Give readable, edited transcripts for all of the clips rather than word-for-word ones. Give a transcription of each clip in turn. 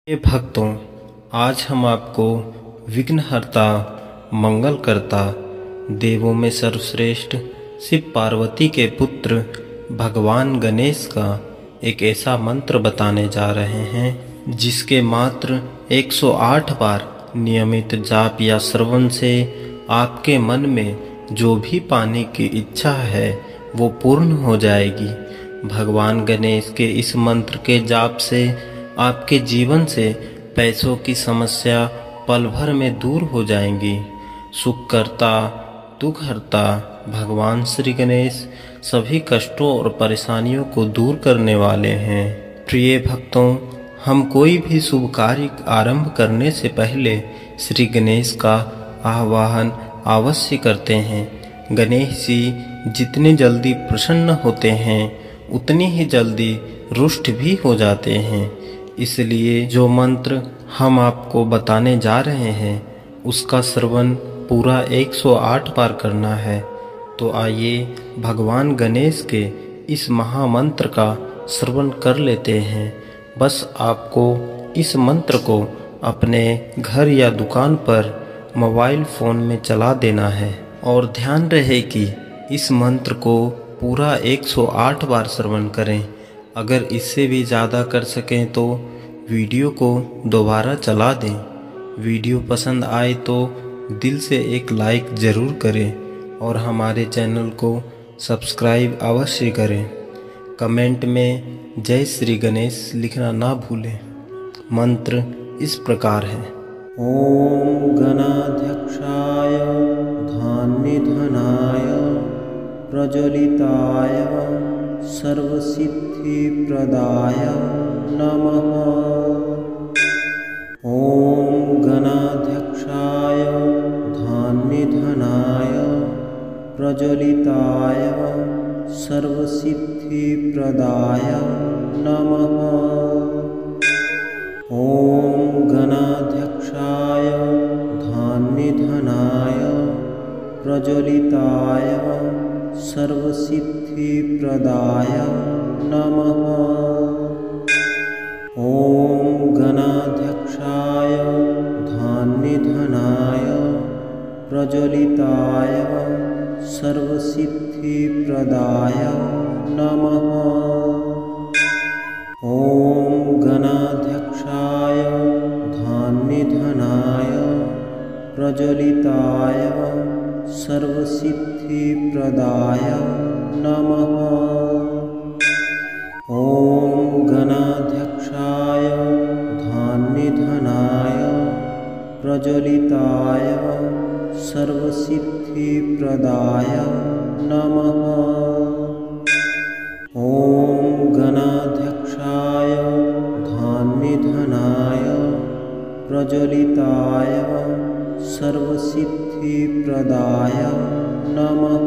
हे भक्तों, आज हम आपको विघ्नहर्ता, मंगलकर्ता, देवों में सर्वश्रेष्ठ शिव पार्वती के पुत्र भगवान गणेश का एक ऐसा मंत्र बताने जा रहे हैं जिसके मात्र 108 बार नियमित जाप या श्रवण से आपके मन में जो भी पाने की इच्छा है वो पूर्ण हो जाएगी। भगवान गणेश के इस मंत्र के जाप से आपके जीवन से पैसों की समस्या पल भर में दूर हो जाएंगी। सुखकर्ता, दुखहर्ता भगवान श्री गणेश सभी कष्टों और परेशानियों को दूर करने वाले हैं। प्रिय भक्तों, हम कोई भी शुभ कार्य आरंभ करने से पहले श्री गणेश का आवाहन अवश्य करते हैं। गणेश जी जितने जल्दी प्रसन्न होते हैं उतनी ही जल्दी रुष्ट भी हो जाते हैं। इसलिए जो मंत्र हम आपको बताने जा रहे हैं उसका श्रवण पूरा 108 बार करना है। तो आइए भगवान गणेश के इस महामंत्र का श्रवण कर लेते हैं। बस आपको इस मंत्र को अपने घर या दुकान पर मोबाइल फ़ोन में चला देना है और ध्यान रहे कि इस मंत्र को पूरा 108 बार श्रवण करें। अगर इससे भी ज़्यादा कर सकें तो वीडियो को दोबारा चला दें। वीडियो पसंद आए तो दिल से एक लाइक ज़रूर करें और हमारे चैनल को सब्सक्राइब अवश्य करें। कमेंट में जय श्री गणेश लिखना ना भूलें। मंत्र इस प्रकार है। ओम गणाध्यक्षाय धान्यधनाय प्रज्वलिताय सर्वसिद्धिप्रदाय नमः। ओम गणाध्यक्षाय धान्यधनाय प्रज्वलिताय सर्वसिद्धिप्रदाय नमः। ओम गणाध्यक्षाय धान्यधनाय प्रज्वलिताय सर्वसिद्धिप्रदाय नमः। ओम गणाध्यक्षाय धान्यधनाय प्रज्वलिताय सर्वसिद्धिप्रदाय नमः। ओम गणाध्यक्षाय धान्यधनाय प्रज्वलिताय सर्वसिद्धिप्रदाय नमः। ओम गणाध्यक्षाय धान्यधनाय प्रज्वलिताय सर्वसिद्धिप्रदाय नमः। ओम गणाध्यक्षाय धान्यधनाय प्रज्वलिताय सर्वसिद्धिप्रदाय नमः।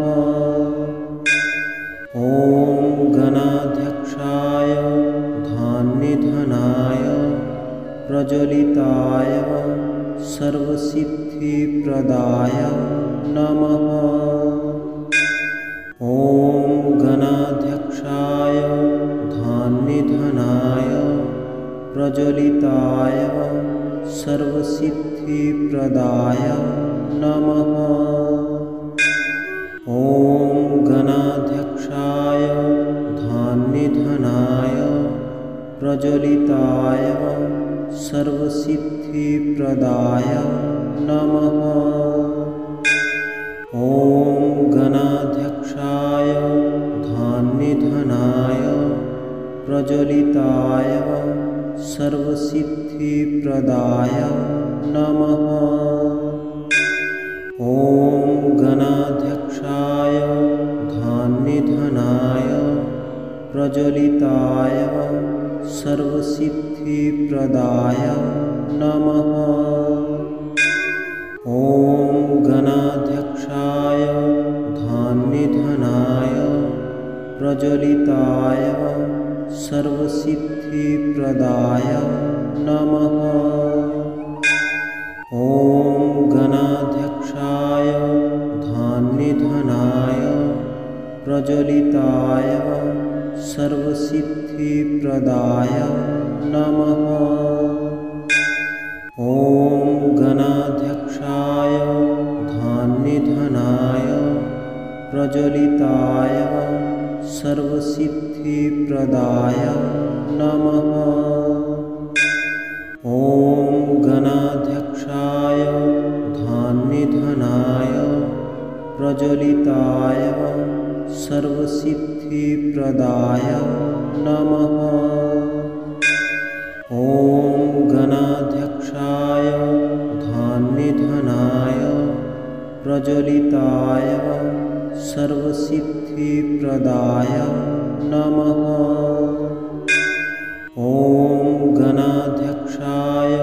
ओम गणाध्यक्षाय धान्यधनाय प्रज्वलिताय सर्वसिद्धिप्रदाय नमः। ओम गणाध्यक्षाय धान्यधनाय प्रज्वलिताय सर्वसिद्धिप्रदाय नमः। ओम गणाध्यक्षाय धान्यधनाय प्रज्वलिताय सर्वसिद्धिप्रदाय नमः। ओम गणाध्यक्षाय धान्यधनाय प्रज्वलिताय सर्वसिद्धिप्रदाय नमः। ओम गणाध्यक्षाय धान्यधनाय प्रज्वलिताय सर्वसिद्धिप्रदाय नमः। ओम गणाध्यक्षाय धान्यधनाय प्रज्वलिताय सर्वसिद्धिप्रदाय नमः। ओम गणाध्यक्षाय धान्यधनाय प्रज्वलिताय सर्वसिद्धिप्रदाय नमः। गणाध्यक्षाय धान्यधनाय प्रज्वलिताय सर्वसिद्धिप्रदाय नमः। ॐ गणाध्यक्षाय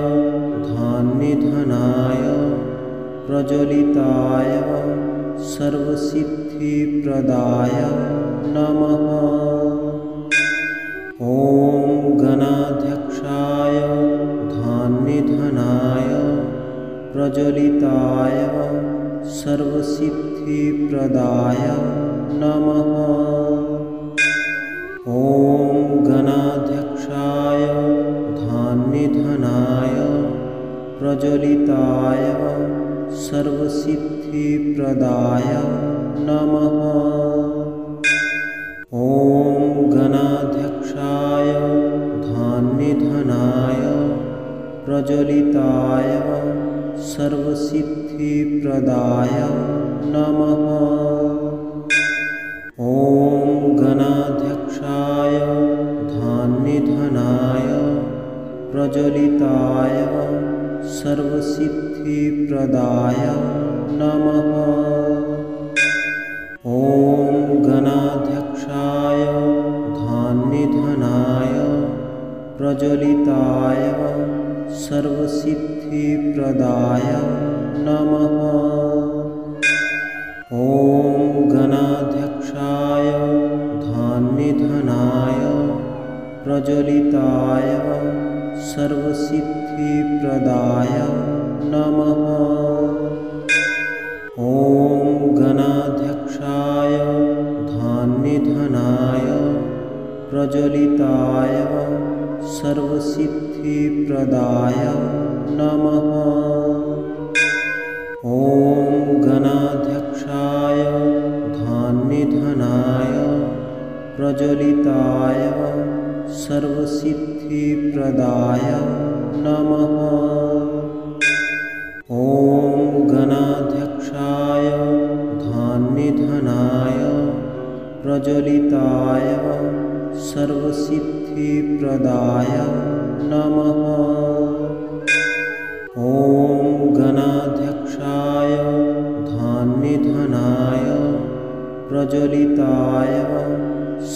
धान्यधनाय प्रज्वलिताय सर्वसिद्धिप्रदाय नमः। ॐ गणाध्यक्षाय धान्यधनाय प्रज्वलिताय सर्वसिद्धिप्रदाय नमः। ॐ गणाध्यक्षाय धान्यधनाय प्रज्वलिताय सर्वसिद्धिप्रदाय नमः। ॐ गणाध्यक्षाय धान्यधनाय प्रज्वलिताय सर्वसिद्धिप्रदाय नमः। ॐ गणाध्यक्षाय धान्यधनाय प्रज्वलिताय सर्वसिद्धिप्रदाय नमः। ॐ गणाध्यक्षाय धान्यधनाय प्रज्वलिताय सर्वसिद्धिप्रदाय नमः। ॐ गणाध्यक्षाय धान्यधनाय प्रज्वलिताय सर्वसिद्धिप्रदाय नमः। ॐ गणाध्यक्षाय धान्यधनाय प्रज्वलिताय सर्वसिद्धिप्रदाय नमः। ॐ गणाध्यक्षाय धान्यधनाय प्रज्वलिताय सर्वसिद्धिप्रदाय नमः। ॐ गणाध्यक्षाय धान्यधनाय प्रज्वलिताय सर्वसिद्धिप्रदाय नमः। ॐ गणाध्यक्षाय धान्यधनाय प्रज्वलिताय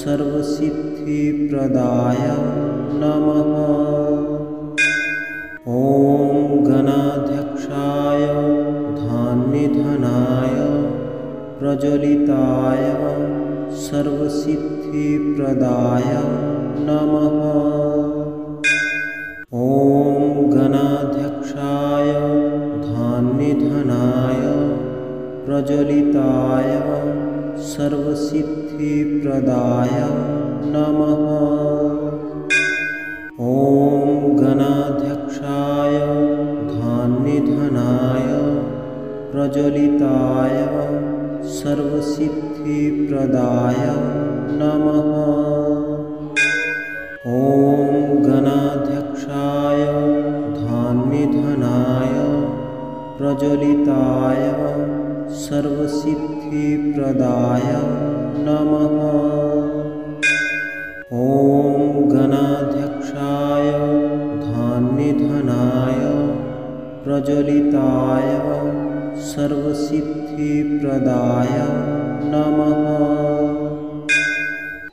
सर्वसिद्धिप्रदाय नमः। ॐ गणाध्यक्षाय धान्यधनाय प्रज्वलिताय सर्वसिद्धिप्रदाय नमः। ॐ गणाध्यक्षाय धान्यधनाय प्रज्वलिताय सर्वसिद्धिप्रदाय नमः। ॐ गणाध्यक्षाय धान्यधनाय प्रज्वलिताय सर्वसिद्धिप्रदाय नमः। ॐ गणाध्यक्षाय धान्यधनाय प्रज्वलिताय सर्वसिद्धिप्रदाय नमः। ॐ गणाध्यक्षाय धान्यधनाय प्रज्वलिताय सर्वसिद्धिप्रदाय नमः।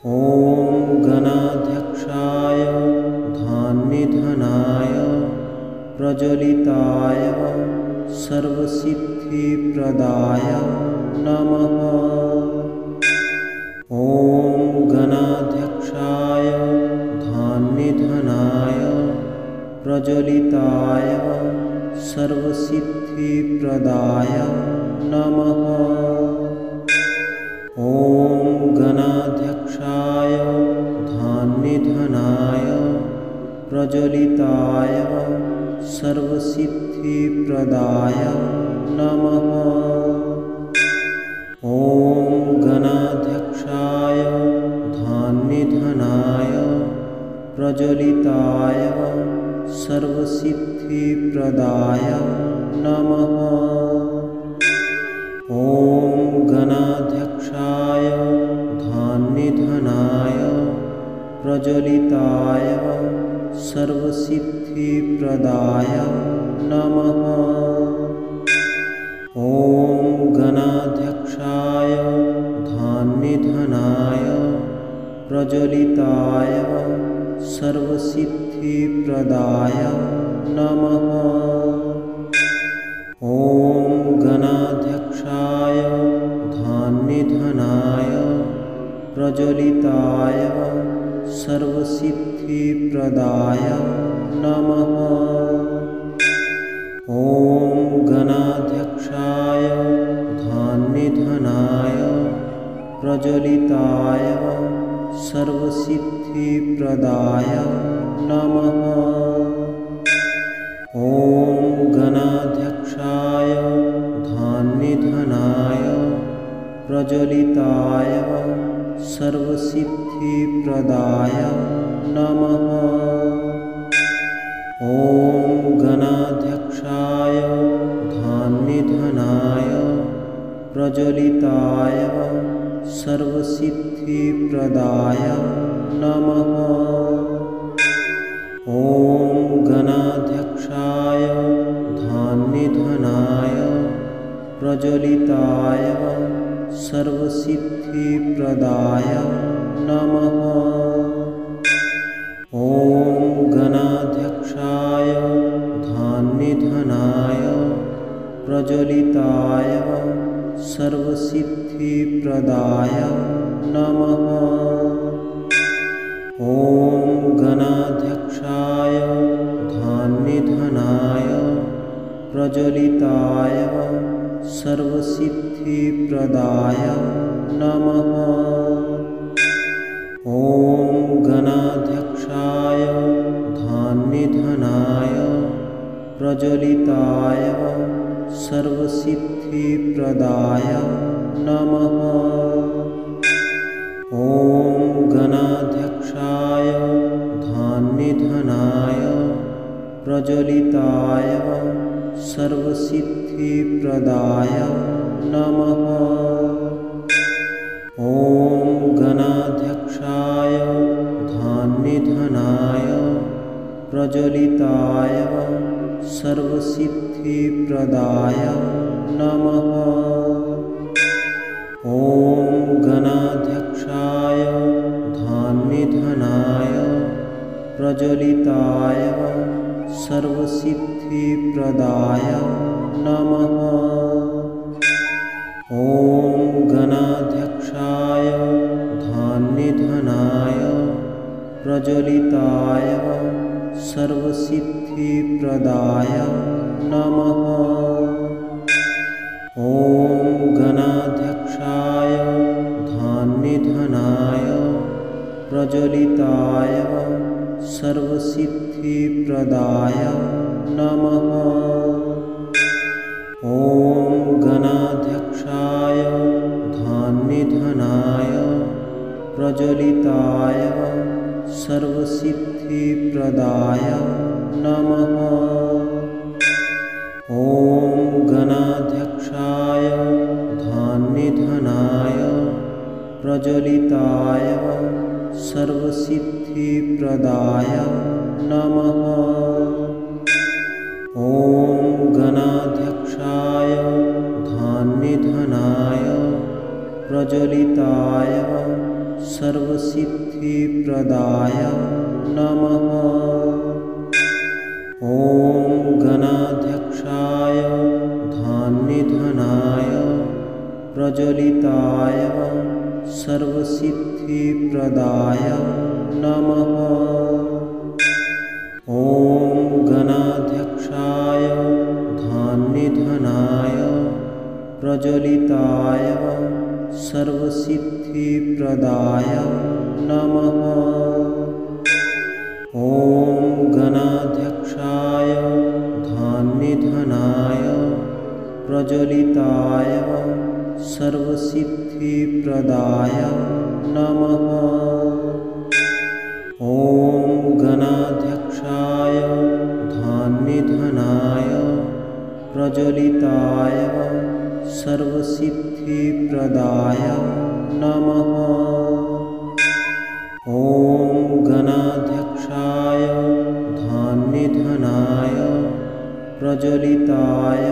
ॐ गणाध्यक्षाय धान्यधनाय प्रज्वलिताय सर्वसिद्धिप्रदाय नमः। ॐ गणाध्यक्षाय धान्यधनाय प्रज्वलिताय सर्वसिद्धिप्रदाय नमः। ॐ गणाध्यक्षाय धान्यधनाय प्रज्वलिताय सर्वसिद्धिप्रदाय नमः। ॐ गणाध्यक्षाय धान्यधनाय प्रज्वलिताय सर्वसिद्धिप्रदाय नमः। ॐ गणाध्यक्षाय धान्यधनाय प्रज्वलिताय सर्वसिद्धिप्रदाय नमः। ॐ गणाध्यक्षाय धान्यधनाय प्रज्वलिताय सर्वसिद्धिप्रदाय नमः। ॐ गणाध्यक्षाय धान्यधनाय प्रज्वलिताय सर्वसिद्धिप्रदाय नमः। ॐ गणाध्यक्षाय धान्यधनाय प्रज्वलिताय सर्वसिद्धिप्रदाय नमः। ॐ गणाध्यक्षाय धान्यधनाय प्रज्वलिताय सर्वसिद्धिप्रदाय नमः। ॐ गणाध्यक्षाय धान्यधनाय प्रज्वलिताय सर्वसिद्धिप्रदाय नमः। ॐ गणाध्यक्षाय धान्यधनाय प्रज्वलिताय सर्वसिद्धिप्रदाय नमः। ॐ गणाध्यक्षाय धान्यधनाय प्रज्वलिताय सर्वसिद्धिप्रदाय नमः। ॐ गणाध्यक्षाय धान्यधनाय प्रज्वलिताय सर्वसिद्धिप्रदाय नमः। ॐ गणाध्यक्षाय धान्यधनाय प्रज्वलिताय सर्वसिद्धिप्रदाय नमः। ॐ गणाध्यक्षाय धान्यधनाय प्रज्वलिताय सर्वसिद्धिप्रदाय नमः। ॐ गणाध्यक्षाय धान्यधनाय प्रज्वलिताय सर्वसिद्धिप्रदाय नमः। ॐ गणाध्यक्षाय धान्यधनाय प्रज्वलिताय सर्वसिद्धिप्रदाय नमः। ॐ गणाध्यक्षाय धान्यधनाय प्रज्वलिताय सर्वसिद्धिप्रदाय नमः। ॐ गणाध्यक्षाय धान्यधनाय प्रज्वलिताय सर्वसिद्धिप्रदाय नमः। ॐ गणाध्यक्षाय धान्यधनाय प्रज्वलिताय सर्वसिद्धिप्रदाय नमः। ॐ गणाध्यक्षाय धान्यधनाय प्रज्वलिताय सर्वसिद्धिप्रदाय नमः। ॐ गणाध्यक्षाय धान्यधनाय प्रज्वलिताय सर्वसिद्धिप्रदाय नमः। ॐ गणाध्यक्षाय धान्यधनाय प्रज्वलिताय सर्वसिद्धिप्रदाय नमः। ॐ गणाध्यक्षाय धान्यधनाय प्रज्वलिताय सर्वसिद्धिप्रदाय नमः। ॐ गणाध्यक्षाय धान्यधनाय प्रज्वलिताय सर्वसिद्धिप्रदाय नमः। ॐ गणाध्यक्षाय धान्यधनाय प्रज्वलिताय सर्वसिद्धिप्रदाय नमः। ॐ गणाध्यक्षाय प्रज्वलिताय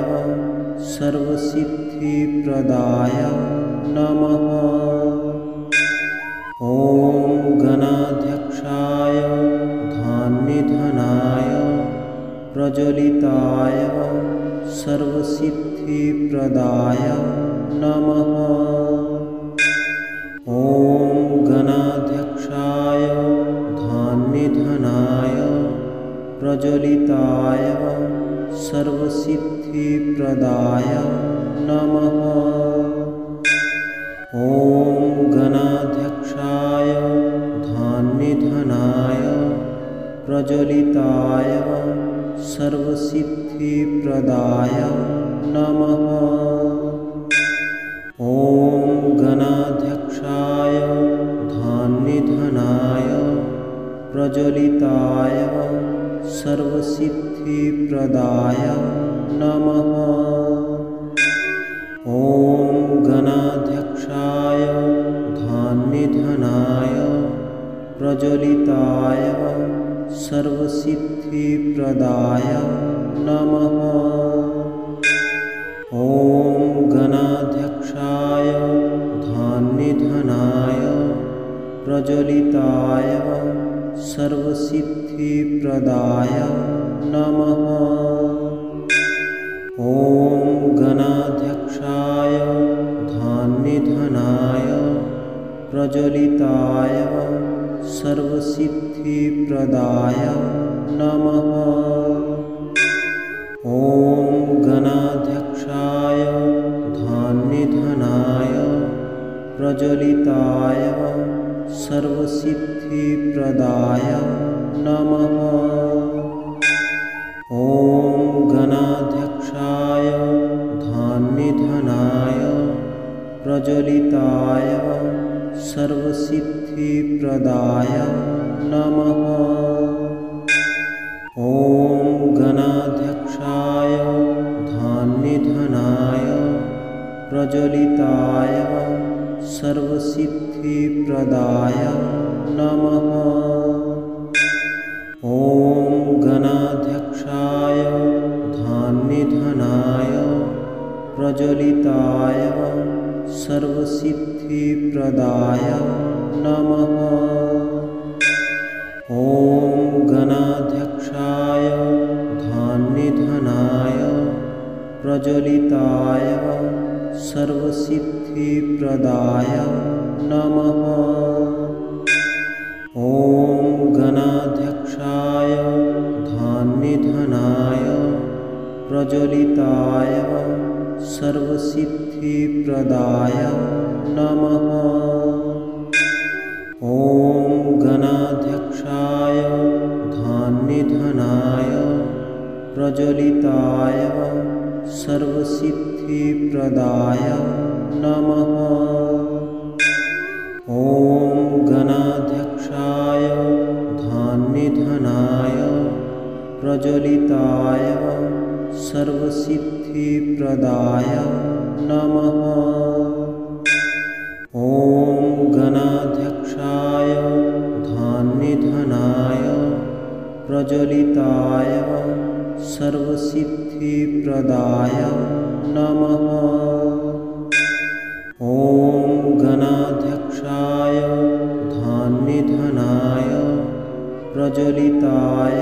सर्वसिद्धिप्रदाय नमः। ॐ गणाध्यक्षाय धन्निधनाय प्रज्वलिताय सर्वसिद्धिप्रदाय नमः। ॐ गणाध्यक्षाय धन्निधनाय प्रज्वलिताय सर्वसिद्धिप्रदाय नमः। ॐ गणाध्यक्षाय धन्निधनाय प्रज्वलिताय सर्वसिद्धिप्रदाय नमः। ॐ गणाध्यक्षाय धन्निधनाय प्रज्वलिताय सर्वसिद्धिप्रदाय नमः। ॐ गणाध्यक्षाय धन्निधनाय प्रज्वलिताय सर्वसिद्धिप्रदाय नमः। ॐ गणाध्यक्षाय धन्निधनाय प्रज्वलिताय सर्वसिद्धिप्रदाय नमः। ॐ गणाध्यक्षाय धन्निधनाय प्रज्वलिताय सर्वसिद्धिप्रदाय नमः। ॐ गणाध्यक्षाय धन्निधनाय प्रज्वलिताय सर्वसिद्धिप्रदाय नमः। ॐ गणाध्यक्षाय धन्निधनाय प्रज्वलिताय सर्वसिद्धिप्रदाय नमः। ॐ गणाध्यक्षाय धन्निधनाय प्रज्वलिताय सर्वसिद्धिप्रदाय नमः। ॐ गणाध्यक्षाय धन्निधनाय प्रज्वलिताय सर्वसिद्धिप्रदाय नमः। ॐ गणाध्यक्षाय धन्निधनाय प्रज्वलिताय सर्वसिद्धिप्रदाय नमः। ॐ गणाध्यक्षाय धन्निधनाय प्रज्वलिताय सर्वसिद्धिप्रदाय नमः। ॐ गणाध्यक्षाय धन्निधनाय प्रज्वलिताय सर्वसिद्धिप्रदाय नमः। ॐ गणाध्यक्षाय धन्निधनाय प्रज्वलिताय सर्वसिद्धिप्रदाय नमः। ॐ गणाध्यक्षाय धन्निधनाय प्रज्वलिताय सर्वसिद्धिप्रदाय नमः। ॐ गणाध्यक्षाय धन्निधनाय प्रज्वलिताय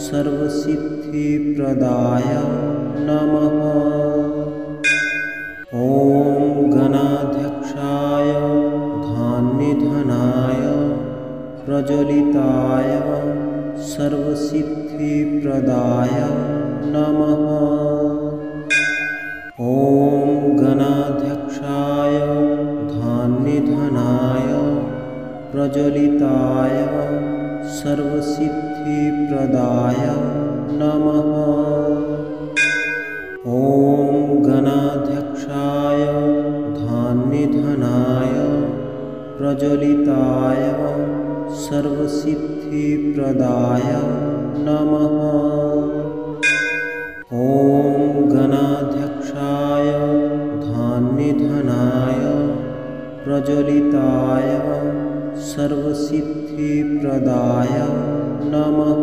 सर्वसिद्धिप्रदाय नमः। ॐ गणाध्यक्षाय धन्निधनाय प्रज्वलिताय सर्वसिद्धिप्रदाय नमः। ॐ गणाध्यक्षाय धन्निधनाय प्रज्वलिताय सर्वसिद्धिप्रदाय नमः। ॐ गणाध्यक्षाय धन्निधनाय प्रज्वलिताय सर्वसिद्धिप्रदाय नमः। ॐ गणाध्यक्षाय धन्निधनाय प्रज्वलिताय सर्वसिद्धिप्रदाय नमः।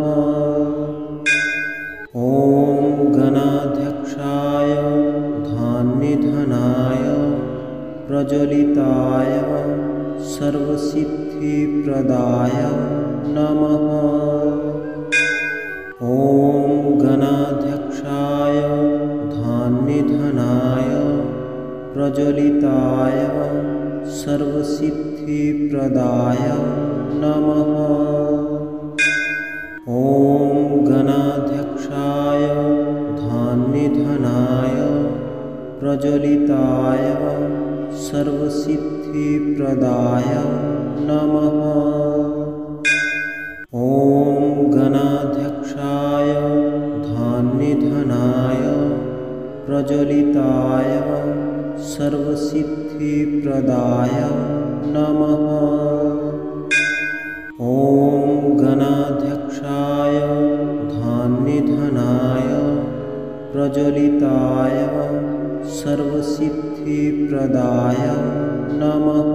ॐ सर्वसिद्धिप्रदाय नमः। ॐ गणाध्यक्षाय धान्यधनाय प्रज्वलिताय सर्वसिद्धिप्रदाय नमः। ॐ गणाध्यक्षाय धान्यधनाय प्रज्वलिताय सर्वसिद्धिप्रदाय नमः। ॐ गणाध्यक्षाय धान्यधनाय प्रज्वलिताय सर्वसिद्धिप्रदाय नमः। ॐ गणाध्यक्षाय धान्यधनाय प्रज्वलिताय सर्वसिद्धिप्रदाय नमः।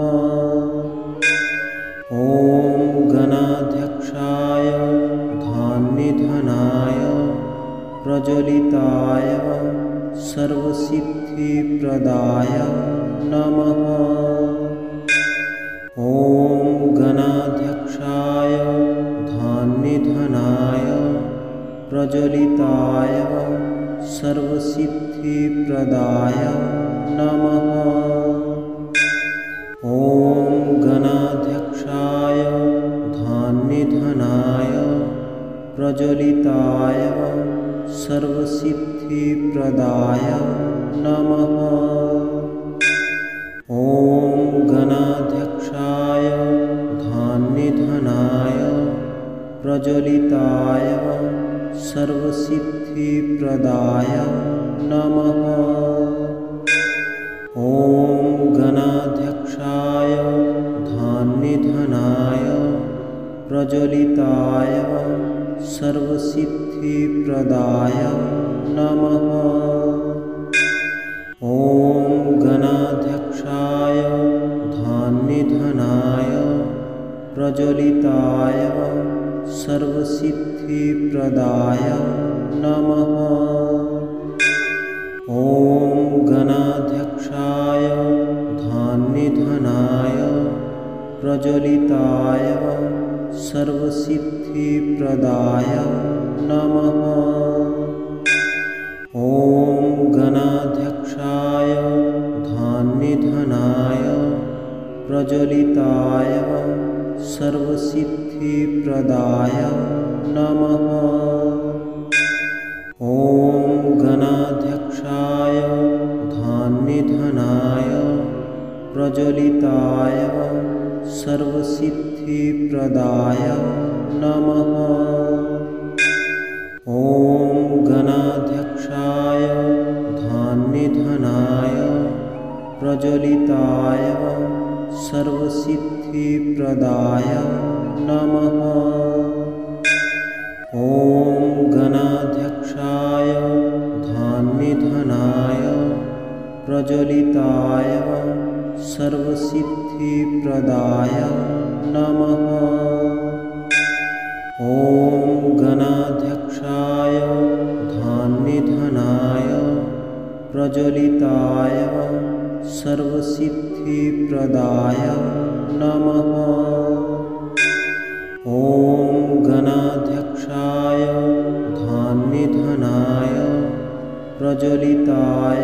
ॐ गणाध्यक्षाय धान्यधनाय प्रज्वलिताय सर्वसिद्धिप्रदाय नमः। ॐ गणाध्यक्षाय धान्यधनाय प्रज्वलिताय सर्वसिद्धिप्रदाय नमः। ॐ गणाध्यक्षाय धान्यधनाय प्रज्वलिताय सर्वसिद्धिप्रदाय नमः। ॐ गणाध्यक्षाय धान्यधनाय प्रज्वलिताय सर्वसिद्धिप्रदाय नमः। ॐ गणाध्यक्षाय धान्यधनाय प्रज्वलिताय सर्वसिद्धिप्रदाय नमः। ॐ गणाध्यक्षाय धान्यधनाय प्रज्वलिताय सर्वसिद्धिप्रदाय नमः। ॐ गणाध्यक्षाय धान्यधनाय प्रज्वलिताय सर्वसिद्धिप्रदाय नमः। ॐ गणाध्यक्षाय धान्यधनाय प्रज्वलिताय सर्वसिद्धिप्रदाय नमः। ॐ गणाध्यक्षाय धान्यधनाय प्रज्वलिताय सर्वसिद्धिप्रदाय नमः। ॐ गणाध्यक्षाय धान्यधनाय प्रज्वलिताय सर्वसिद्धिप्रदाय नमः। ॐ गणाध्यक्षाय धान्यधनाय प्रज्वलिताय सर्वसिद्धिप्रदाय नमः। ॐ गणाध्यक्षाय धान्यधनाय प्रज्वलिताय सर्वसिद्धिप्रदाय नमः। ॐ गणाध्यक्षाय धान्यधनाय प्रज्वलिताय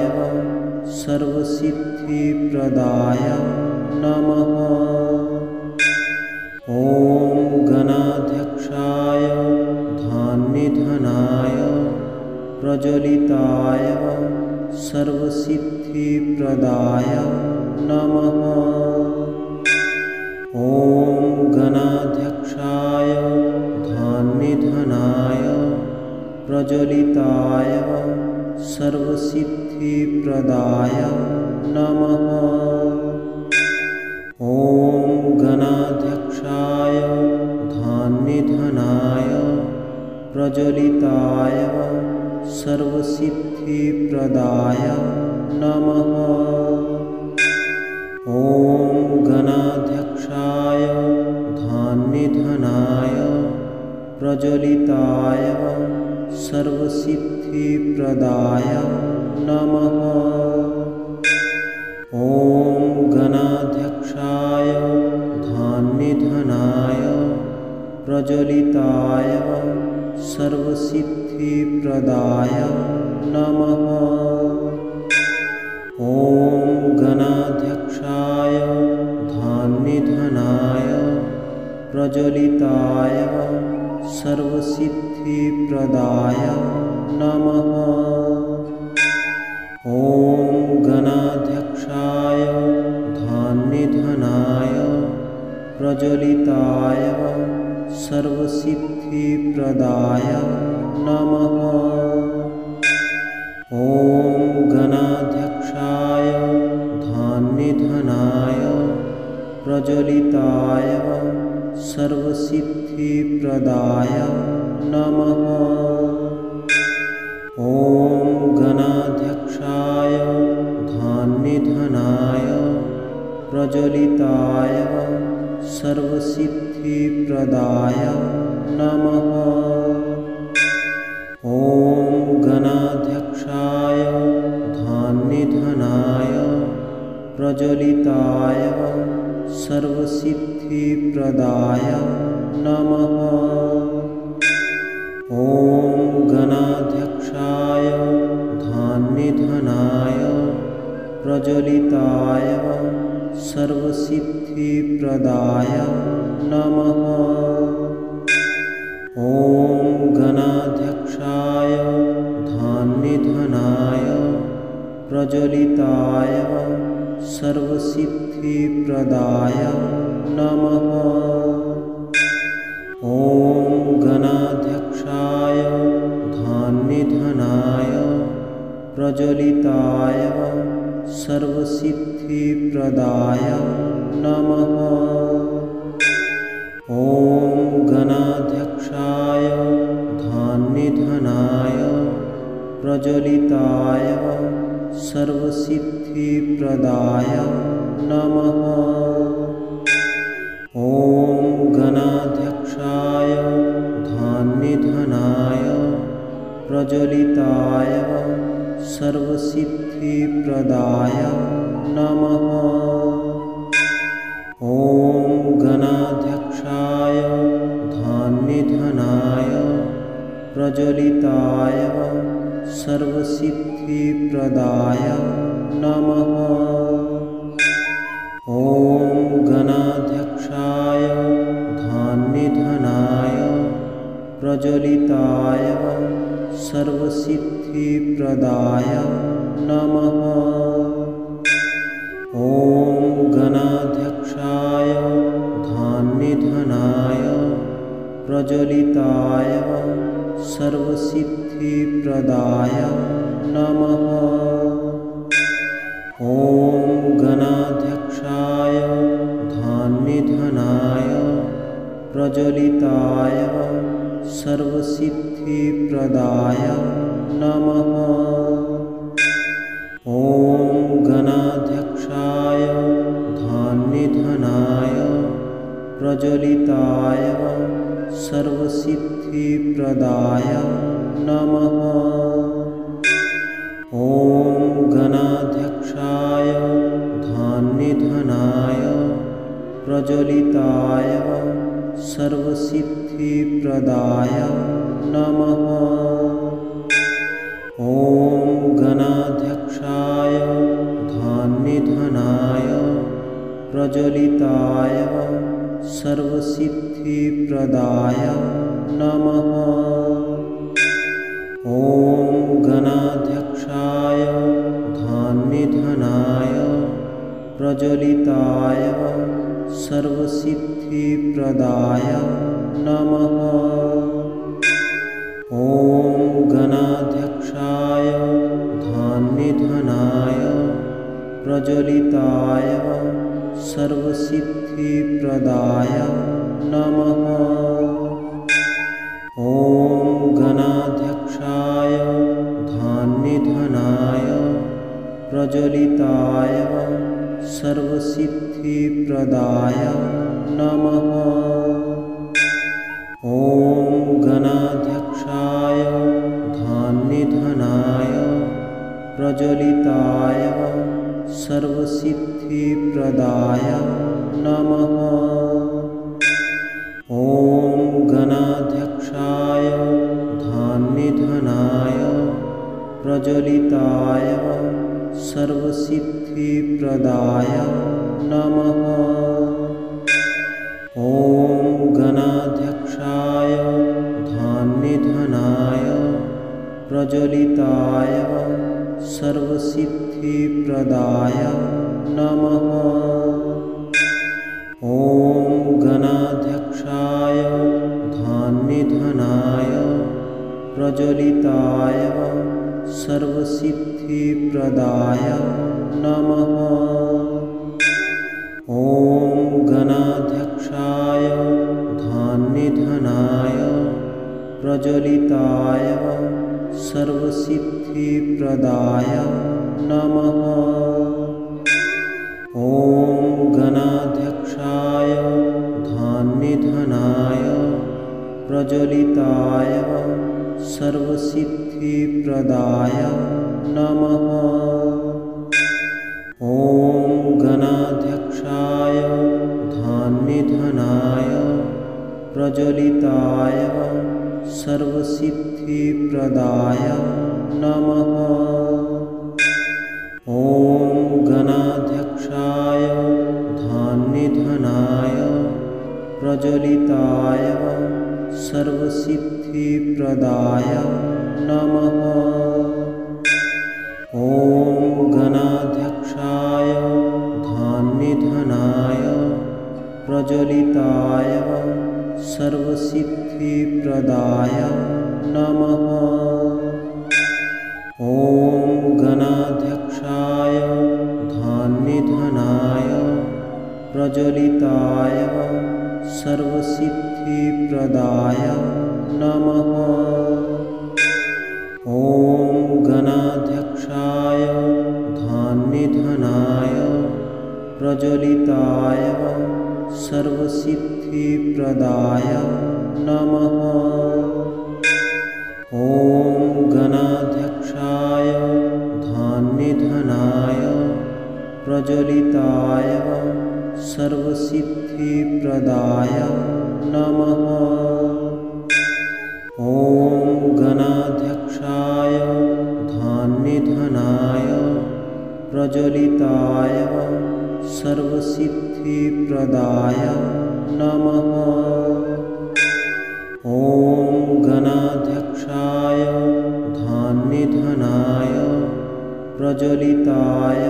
सर्वसिद्धिप्रदाय नमः। ॐ गणाध्यक्षाय धान्यधनाय प्रज्वलिताय सर्वसिद्धिप्रदाय नमः। ॐ गणाध्यक्षाय धान्यधनाय प्रज्वलिताय सर्वसिद्धिप्रदाय नमः। ॐ गणाध्यक्षाय धान्यधनाय प्रज्वलिताय सर्वसिद्धिप्रदाय नमः। ॐ गणाध्यक्षाय धान्यधनाय प्रज्वलिताय सर्वसिद्धिप्रदाय नमः। ॐ गणाध्यक्षाय धान्यधनाय प्रज्वलिताय सर्वसिद्धिप्रदाय नमः। ॐ गणाध्यक्षाय धन्निधनाय प्रज्वलिताय सर्वसिद्धिप्रदाय नमः। ॐ गणाध्यक्षाय धन्निधनाय प्रज्वलिताय सर्वसिद्धिप्रदाय नमः। ॐ गणाध्यक्षाय धन्निधनाय प्रज्वलिताय सर्वसिद्धिप्रदाय नमः। ॐ गणाध्यक्षाय धन्निधनाय प्रज्वलिताय सर्वसिद्धिप्रदाय नमः। ॐ गणाध्यक्षाय धन्निधनाय प्रज्वलिताय सर्वसिद्धिप्रदाय नमः। ॐ गणाध्यक्षाय धन्निधनाय प्रज्वलिताय सर्वसिद्धिप्रदाय नमः। ॐ गणाध्यक्षाय धन्निधनाय प्रज्वलिताय सर्वसिद्धिप्रदाय नमः। ॐ गणाध्यक्षाय धन्निधनाय प्रज्वलिताय सर्वसिद्धिप्रदाय नमः। ॐ गणाध्यक्षाय धन्निधनाय प्रज्वलिताय सर्वसिद्धिप्रदाय नमः। ॐ गणाध्यक्षाय धन्निधनाय प्रज्वलिताय सर्वसिद्धिप्रदाय नमः। ॐ गणाध्यक्षाय धन्निधनाय प्रज्वलिताय सर्वसिद्धिप्रदाय नमः। ॐ गणाध्यक्षाय धन्निधनाय प्रज्वलिताय सर्वसिद्धिप्रदाय नमः। ॐ गणाध्यक्षाय धन्निधनाय प्रज्वलिताय सर्वसिद्धिप्रदाय नमः। ॐ गणाध्यक्षाय धन्निधनाय प्रज्वलिताय सर्वसिद्धिप्रदाय नमः। ॐ गणाध्यक्षाय धन्निधनाय प्रज्वलिताय सर्वसिद्धिप्रदाय नमः। ॐ गणाध्यक्षाय धन्निधनाय प्रज्वलिताय सर्वसिद्धिप्रदाय नमः। ॐ गणाध्यक्षाय धन्निधनाय प्रज्वलिताय सर्वसिद्धिप्रदाय नमः। ॐ गणाध्यक्षाय धन्निधनाय प्रज्वलिताय सर्वसिद्धिप्रदाय नमः। ॐ गणाध्यक्षाय धन्निधनाय प्रज्वलिताय सर्वसिद्धिप्रदाय नमः। ॐ गणाध्यक्षाय धन्निधनाय प्रज्वलिताय सर्वसिद्धिप्रदाय नमः। ॐ गणाध्यक्षाय धन्निधनाय प्रज्वलिताय सर्वसिद्धिप्रदाय नमः। ॐ प्रज्वलिताय सर्वसिद्धिप्रदाय नमः। ॐ गणाध्यक्षाय धान्यधनाय प्रज्वलिताय सर्वसिद्धिप्रदाय नमः। ॐ गणाध्यक्षाय धान्यधनाय प्रज्वलिताय सर्वसिद्धिप्रदाय नमः। ॐ गणाध्यक्षाय धान्यधनाय प्रज्वलिताय सर्वसिद्धिप्रदाय नमः। ॐ गणाध्यक्षाय धान्यधनाय प्रज्वलिताय सर्वसिद्धिप्रदाय नमः। ॐ गणाध्यक्षाय धान्यधनाय प्रज्वलिताय सर्वसिद्धिप्रदाय नमः। ॐ गणाध्यक्षाय धान्यधनाय प्रज्वलिताय सर्वसिद्धिप्रदाय नमः। ॐ गणाध्यक्षाय धान्यधनाय प्रज्वलिताय सर्वसिद्धिप्रदाय नमः। ॐ गणाध्यक्षाय धान्यधनाय प्रज्वलिताय सर्वसिद्धिप्रदाय नमः। ॐ गणाध्यक्षाय धान्यधनाय प्रज्वलिताय सर्वसिद्धिप्रदाय नमः। ॐ गणाध्यक्षाय धान्यधनाय प्रज्वलिताय सर्वसिद्धिप्रदाय नमः। ॐ गणाध्यक्षाय धान्यधनाय प्रज्वलिताय सर्वसिद्धिप्रदाय नमः। ॐ गणाध्यक्षाय धान्यधनाय प्रज्वलिताय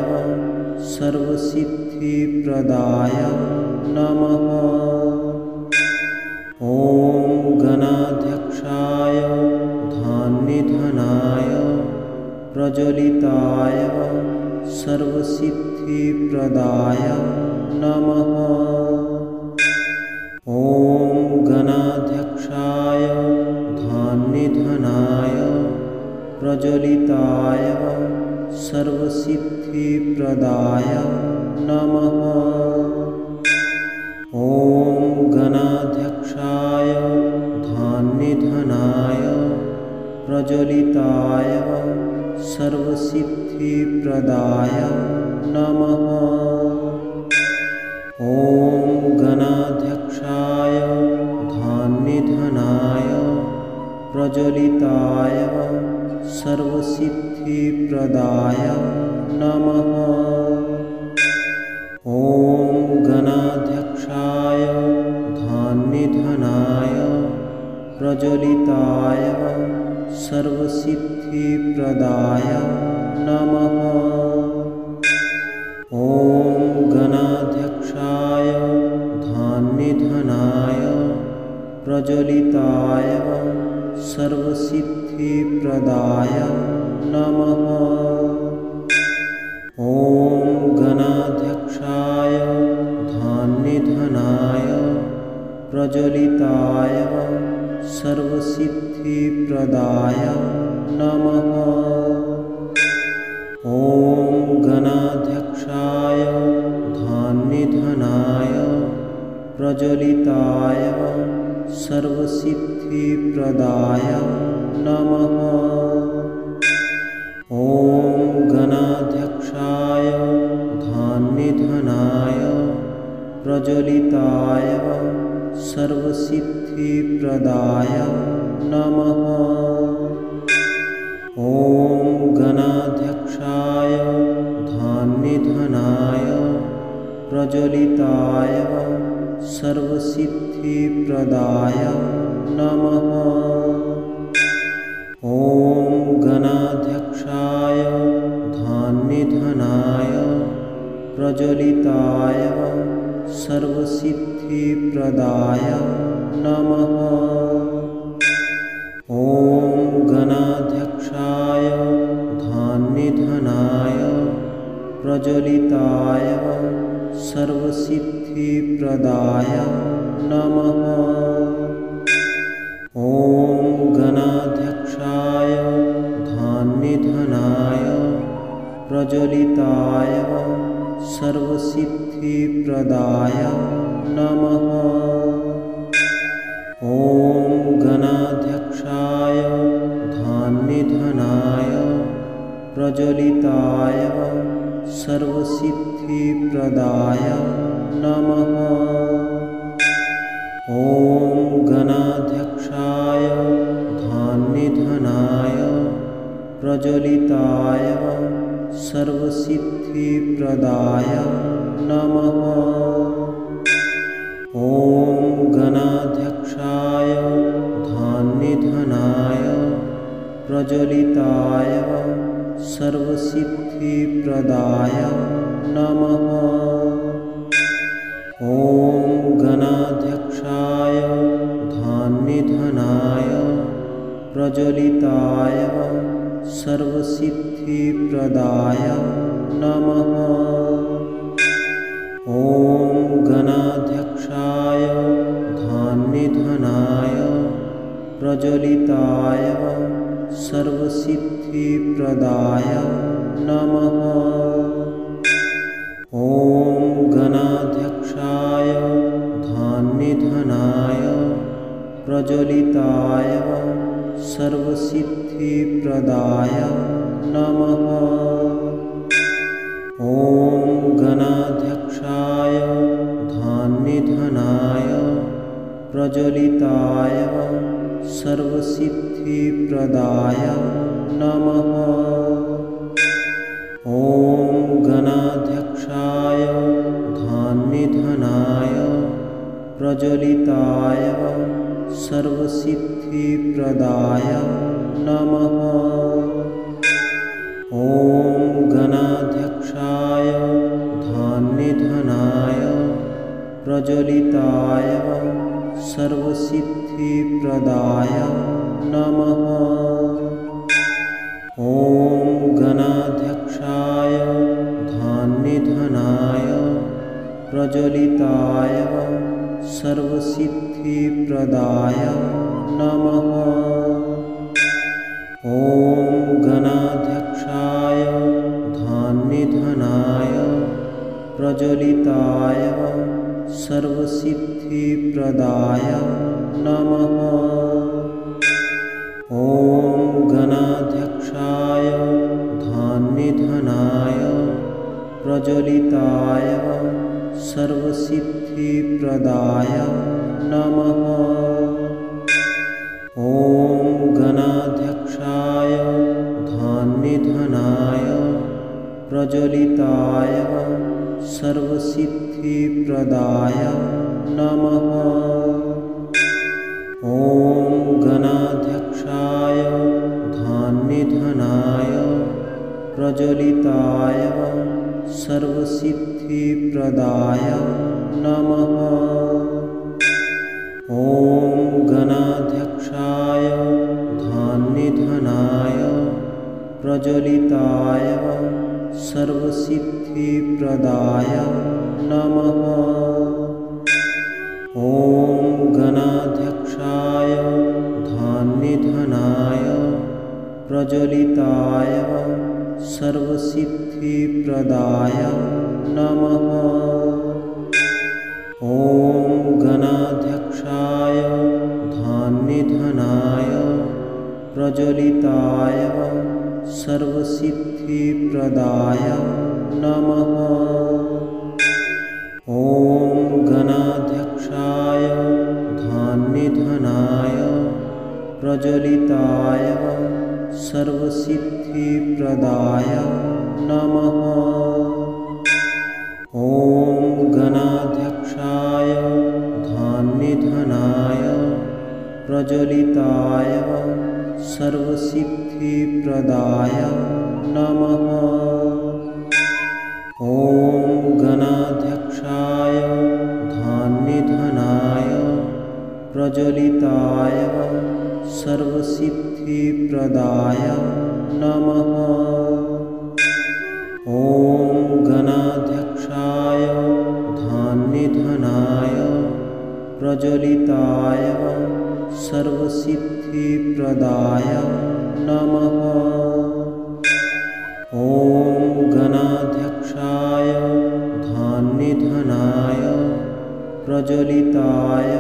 सर्वसिद्धिप्रदाय नमः। ॐ गणाध्यक्षाय धान्यधनाय प्रज्वलिताय सर्वसिद्धिप्रदाय नमः। ॐ गणाध्यक्षाय धान्यधनाय प्रज्वलिताय सर्वसिद्धिप्रदाय नमः। ॐ गणाध्यक्षाय धान्यधनाय प्रज्वलिताय सर्वसिद्धिप्रदाय नमः। ॐ गणाध्यक्षाय धान्यधनाय प्रज्वलिताय सर्वसिद्धिप्रदाय नमः। ॐ गणाध्यक्षाय धान्यधनाय प्रज्वलिताय सर्वसिद्धिप्रदाय नमः। ॐ गणाध्यक्षाय धान्यधनाय प्रज्वलिताय सर्वसिद्धिप्रदाय नमः। ॐ गणाध्यक्षाय धान्यधनाय प्रज्वलिताय सर्वसिद्धिप्रदाय नमः। ॐ गणाध्यक्षाय धान्यधनाय प्रज्वलिताय सर्वसिद्धिप्रदाय नमः। ॐ गणाध्यक्षाय धान्यधनाय प्रज्वलिताय सर्वसिद्धिप्रदाय नमः। ॐ गणाध्यक्षाय धान्यधनाय प्रज्वलिताय सर्वसिद्धिप्रदाय नमः। ॐ गणाध्यक्षाय धान्यधनाय प्रज्वलिताय सर्वसिद्धिप्रदाय नमः। ॐ गणाध्यक्षाय धान्यधनाय प्रज्वलिताय सर्वसिद्धिप्रदाय नमः। ॐ गणाध्यक्षाय धान्यधनाय प्रज्वलिताय सर्वसिद्धिप्रदाय नमः। ॐ गणाध्यक्षाय धान्यधनाय प्रज्वलिताय सर्वसिद्धिप्रदाय नमः। ॐ गणाध्यक्षाय धान्यधनाय प्रज्वलिताय सर्वसिद्धिप्रदाय नमः। ॐ गणाध्यक्षाय धान्यधनाय प्रज्वलिताय सर्वसिद्धिप्रदाय नमः। ॐ गणाध्यक्षाय धान्यधनाय प्रज्वलिताय सर्वसिद्धिप्रदाय नमः। ॐ गणाध्यक्षाय धान्यधनाय प्रज्वलिताय सर्वसिद्धिप्रदाय नमः। ॐ गणाध्यक्षाय धान्यधनाय प्रज्वलिताय सर्वसिद्धिप्रदाय नमः। ॐ गणाध्यक्षाय धान्यधनाय प्रज्वलिताय सर्वसिद्धिप्रदाय नमः। ॐ गणाध्यक्षाय धान्यधनाय प्रज्वलिताय सर्वसिद्धिप्रदाय नमः। ॐ गणाध्यक्षाय धान्यधनाय प्रज्वलिताय सर्वसिद्धिप्रदाय नमः। ॐ गणाध्यक्षाय धान्यधनाय प्रज्वलिताय सर्वसिद्धिप्रदाय नमः। ॐ गणाध्यक्षाय धान्यधनाय प्रज्वलिताय सर्वसिद्धिप्रदाय नमः। ॐ गणाध्यक्षाय धान्यधनाय प्रज्वलिताय सर्वसिद्धिप्रदाय नमः। ॐ गणाध्यक्षाय धान्यधनाय प्रज्वलिताय सर्वसिद्धिप्रदाय नमः। ॐ गणाध्यक्षाय धान्यधनाय प्रज्वलिताय सर्वसिद्धिप्रदाय नमः। ॐ गणाध्यक्षाय धान्यधनाय प्रज्वलिताय सर्वसिद्धिप्रदाय नमः। ॐ गणाध्यक्षाय धान्यधनाय प्रज्वलिताय सर्वसिद्धिप्रदाय नमः। ॐ गणाध्यक्षाय धान्यधनाय प्रज्वलिताय सर्वसिद्धिप्रदाय नमः। ॐ गणाध्यक्षाय धान्यधनाय प्रज्वलिताय सर्वसिद्धिप्रदाय नमः। ॐ गणाध्यक्षाय धान्यधनाय प्रज्वलिताय सर्वसिद्धिप्रदाय नमः। ॐ गणाध्यक्षाय धान्यधनाय प्रज्वलिताय सर्वसिद्धिप्रदाय नमः। ॐ गणाध्यक्षाय धान्यधनाय प्रज्वलिताय सर्वसिद्धिप्रदाय नमः। ॐ गणाध्यक्षाय धान्यधनाय प्रज्वलिताय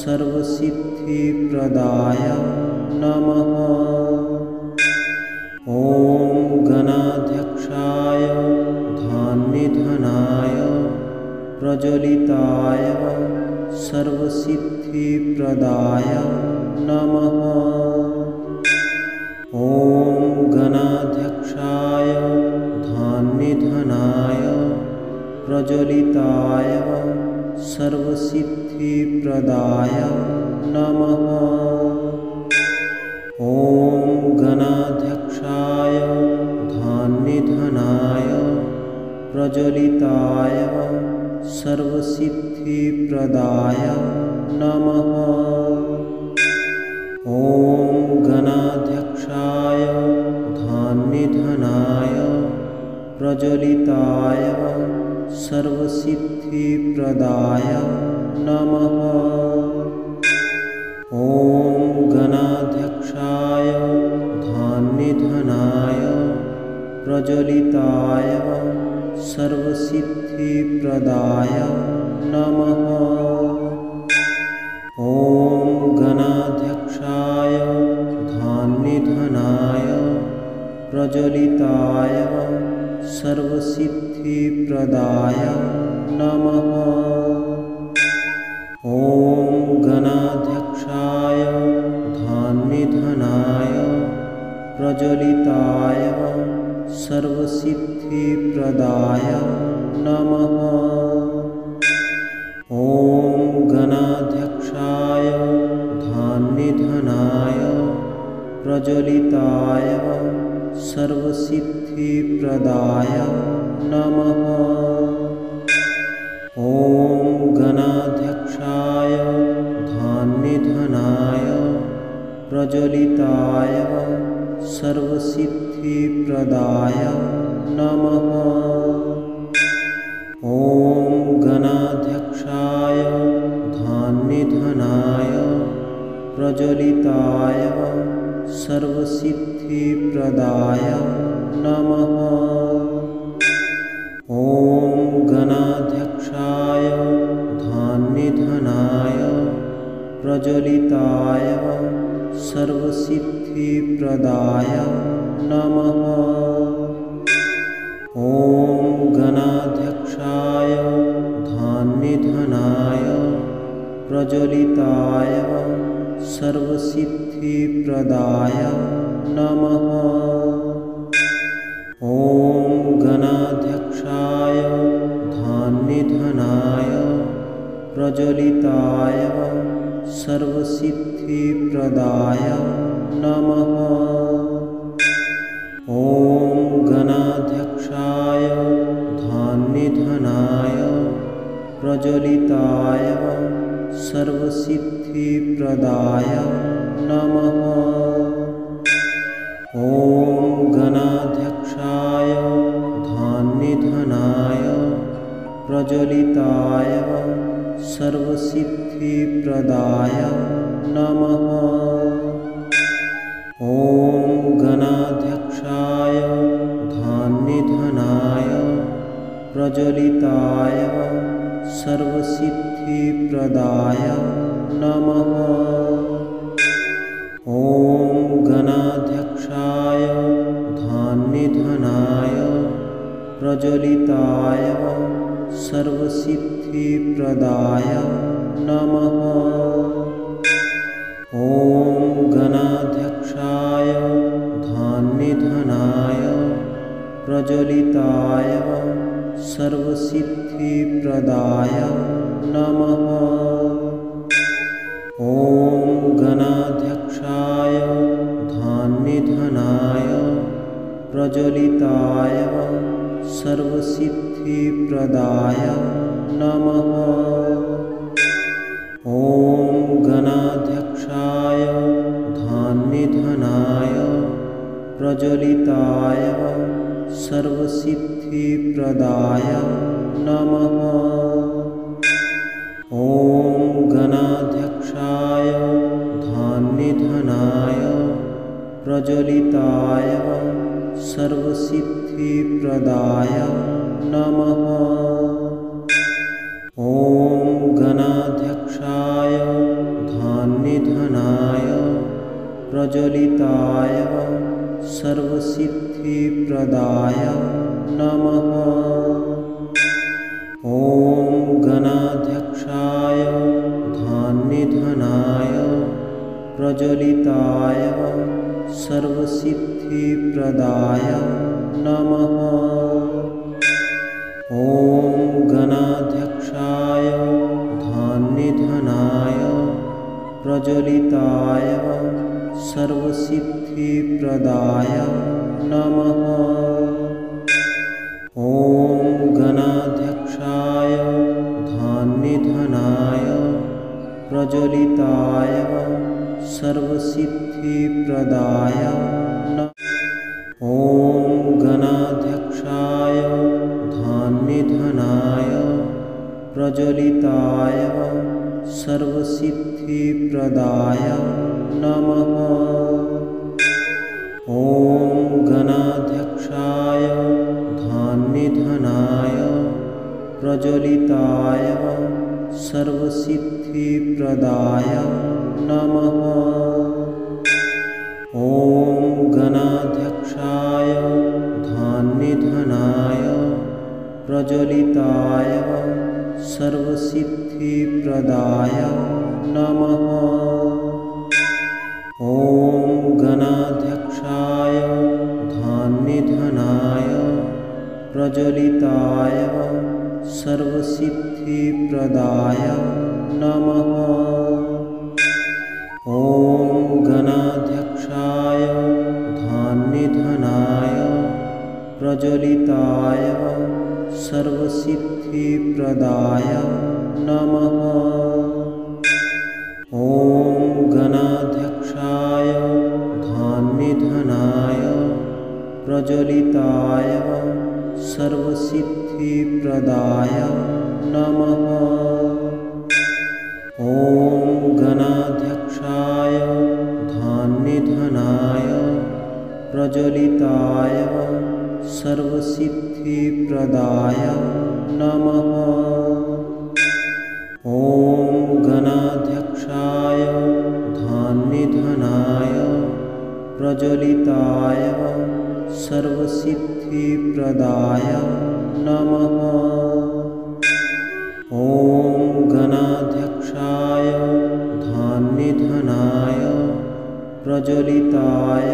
सर्वसिद्धिप्रदाय नमः। ॐ गणाध्यक्षाय धान्यधनाय प्रज्वलिताय सर्वसिद्धिप्रदाय नमः। ॐ गणाध्यक्षाय धान्यधनाय प्रज्वलिताय सर्वसिद्धिप्रदाय नमः। ॐ गणाध्यक्षाय धान्यधनाय प्रज्वलिताय सर्वसिद्धिप्रदाय नमः। ॐ गणाध्यक्षाय धान्यधनाय प्रज्वलिताय सर्वसिद्धिप्रदाय नमः। ॐ गणाध्यक्षाय धान्यधनाय प्रज्वलिताय सर्वसिद्धिप्रदाय नमः। ॐ गणाध्यक्षाय धान्यधनाय प्रज्वलिताय सर्वसिद्धिप्रदाय नमः। ॐ गणाध्यक्षाय धान्यधनाय प्रज्वलिताय सर्वसिद्धिप्रदाय नमः। ॐ गणाध्यक्षाय धान्यधनाय प्रज्वलिताय सर्वसिद्धिप्रदाय नमः। ॐ गणाध्यक्षाय धान्यधनाय प्रज्वलिताय सर्वसिद्धिप्रदाय नमः। ॐ गणाध्यक्षाय धान्यधनाय प्रज्वलिताय सर्वसिद्धिप्रदाय नमः। ॐ गणाध्यक्षाय धान्यधनाय प्रज्वलिताय सर्वसिद्धिप्रदाय नमः। ॐ गणाध्यक्षाय धान्यधनाय प्रज्वलिताय सर्वसिद्धिप्रदाय नमः। ॐ गणाध्यक्षाय धान्यधनाय प्रज्वलिताय सर्वसिद्धिप्रदाय नमः। ॐ गणाध्यक्षाय धान्यधनाय प्रज्वलिताय सर्वसिद्धिप्रदाय नमः। ॐ गणाध्यक्षाय धान्यधनाय प्रज्वलिताय सर्वसिद्धिप्रदाय नमः। ॐ गणाध्यक्षाय धान्यधनाय प्रज्वलिताय सर्वसिद्धिप्रदाय नमः। ॐ गणाध्यक्षाय धान्यधनाय प्रज्वलिताय सर्वसिद्धिप्रदाय नमः। ॐ गणाध्यक्षाय धान्यधनाय प्रज्वलिताय सर्वसिद्धिप्रदाय नमः। ॐ गणाध्यक्षाय धान्यधनाय प्रज्वलिताय सर्वसिद्धिप्रदाय नमः। ॐ गणाध्यक्षाय धान्यधनाय प्रज्वलिताय सर्वसिद्धिप्रदाय नमः। ॐ गणाध्यक्षाय धान्यधनाय प्रज्वलिताय सर्वसिद्धिप्रदाय नमः। ॐ गणाध्यक्षाय धान्यधनाय प्रज्वलिताय सर्वसिद्धिप्रदाय नमः। ॐ गणाध्यक्षाय धान्यधनाय प्रज्वलिताय सर्वसिद्धिप्रदाय नमः। ॐ गणाध्यक्षाय धान्यधनाय प्रज्वलिताय सर्वसिद्धिप्रदाय नमः। ॐ गणाध्यक्षाय धान्यधनाय प्रज्वलिताय सर्वसिद्धिप्रदाय नमः। ॐ गणाध्यक्षाय धान्यधनाय प्रज्वलिताय सर्वसिद्धिप्रदाय नमः। ॐ गणाध्यक्षाय धान्यधनाय प्रज्वलिताय सर्वसिद्धिप्रदाय नमः। ॐ गणाध्यक्षाय धान्यधनाय प्रज्वलिताय सर्वसिद्धिप्रदाय नमः। ॐ गणाध्यक्षाय धान्यधनाय प्रज्वलिताय सर्वसिद्धिप्रदाय नमः। ॐ गणाध्यक्षाय धान्यधनाय प्रज्वलिताय सर्वसिद्धिप्रदाय नमः। ॐ गणाध्यक्षाय धान्यधनाय प्रज्वलिताय सर्वसिद्धिप्रदाय नमः। ॐ गणाध्यक्षाय धान्यधनाय प्रज्वलिताय सर्वसिद्धिप्रदाय नमः। ॐ गणाध्यक्षाय धान्यधनाय प्रज्वलिताय सर्वसिद्धिप्रदाय नमः। ॐ गणाध्यक्षाय धान्यधनाय प्रज्वलिताय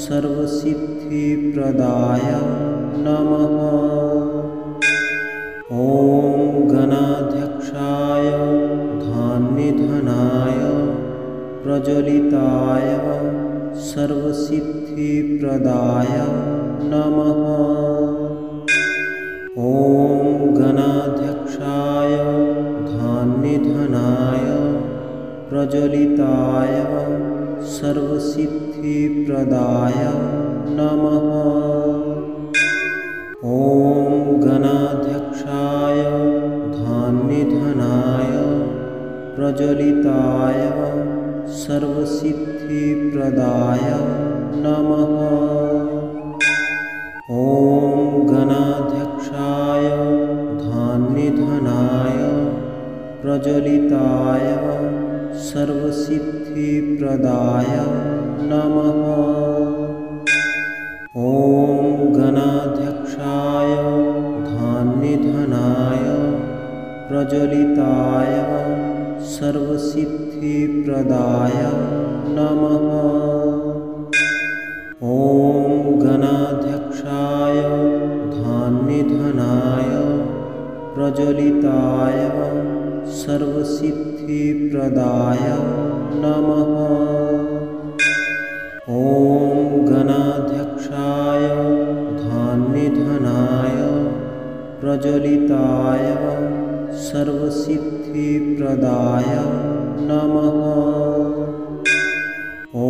सर्वसिद्धिप्रदाय नमः। ॐ गणाध्यक्षाय धान्यधनाय प्रज्वलिताय सर्वसिद्धिप्रदाय नमः। ॐ गणाध्यक्षाय धान्यधनाय प्रज्वलिताय सर्वसिद्धिप्रदाय नमः। ॐ गणाध्यक्षाय धान्यधनाय प्रज्वलिताय सर्वसिद्धिप्रदाय नमः। ॐ गणाध्यक्षाय धान्यधनाय प्रज्वलिताय सर्वसिद्धिप्रदाय नमः। ॐ गणाध्यक्षाय धान्यधनाय प्रज्वलिताय सर्वसिद्धिप्रदाय नमः। ॐ प्रज्वलिताय सर्वसिद्धिप्रदाय नमः। ॐ गणाध्यक्षाय धन्निधनाय प्रज्वलिताय सर्वसिद्धिप्रदाय नमः। ॐ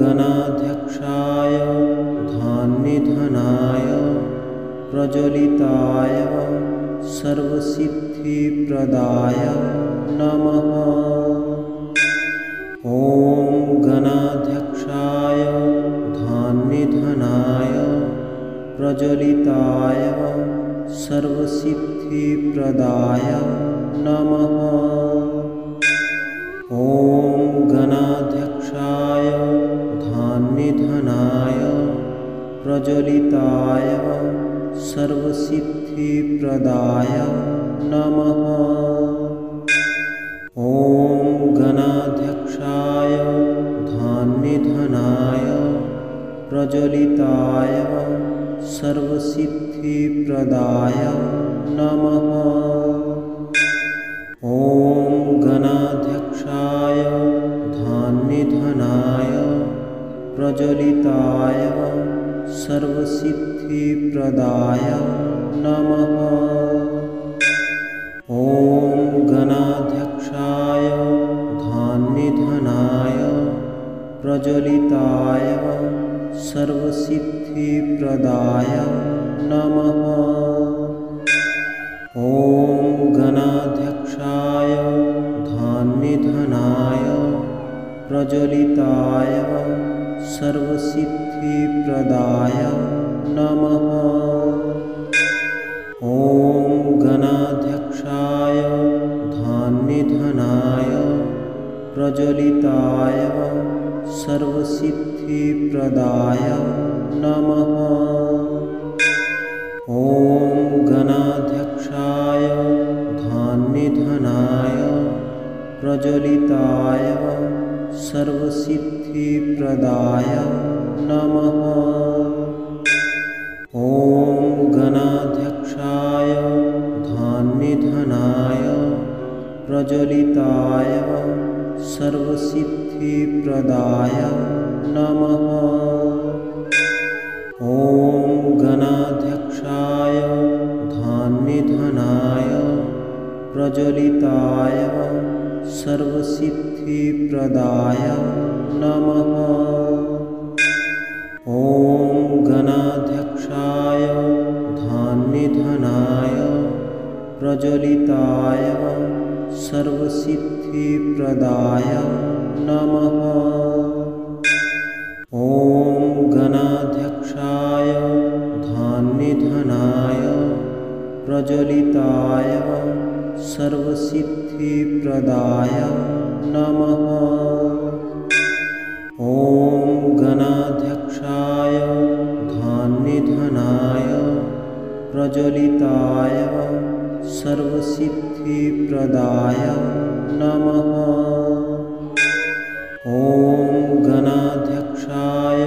गणाध्यक्षाय धन्निधनाय प्रज्वलिताय सर्वसिद्धिप्रदाय नमः। ॐ गणाध्यक्षाय धन्निधनाय प्रज्वलिताय सर्वसिद्धिप्रदाय नमः। ॐ गणाध्यक्षाय धन्निधनाय प्रज्वलिताय सर्वसिद्धिप्रदाय नमः। ॐ गणाध्यक्षाय धन्निधनाय प्रज्वलिताय सर्वसिद्धिप्रदाय नमः। ॐ गणाध्यक्षाय धन्निधनाय प्रज्वलिताय सर्वसिद्धिप्रदाय नमः। ॐ गणाध्यक्षाय धन्निधनाय प्रज्वलिताय सर्वसिद्धिप्रदाय नमः। ॐ गणाध्यक्षाय धन्निधनाय प्रज्वलिताय सर्वसिद्धिप्रदाय नमः। ॐ गणाध्यक्षाय धन्निधनाय प्रज्वलिताय सर्वसिद्धिप्रदाय नमः। ॐ गणाध्यक्षाय धन्निधनाय प्रज्वलिताय सर्वसिद्धिप्रदाय नमः। ॐ गणाध्यक्षाय धन्निधनाय प्रज्वलिताय सर्वसिद्धिप्रदाय नमः। ॐ गणाध्यक्षाय धन्निधनाय प्रज्वलिताय सर्वसिद्धिप्रदाय नमः। ॐ गणाध्यक्षाय धन्निधनाय प्रज्वलिताय सर्वसिद्धिप्रदाय नमः। ॐ गणाध्यक्षाय धन्निधनाय प्रज्वलिताय सर्वसिद्धिप्रदाय नमः। ॐ गणाध्यक्षाय धन्निधनाय प्रज्वलिताय सर्वसिद्धिप्रदाय नमः। ॐ गणाध्यक्षाय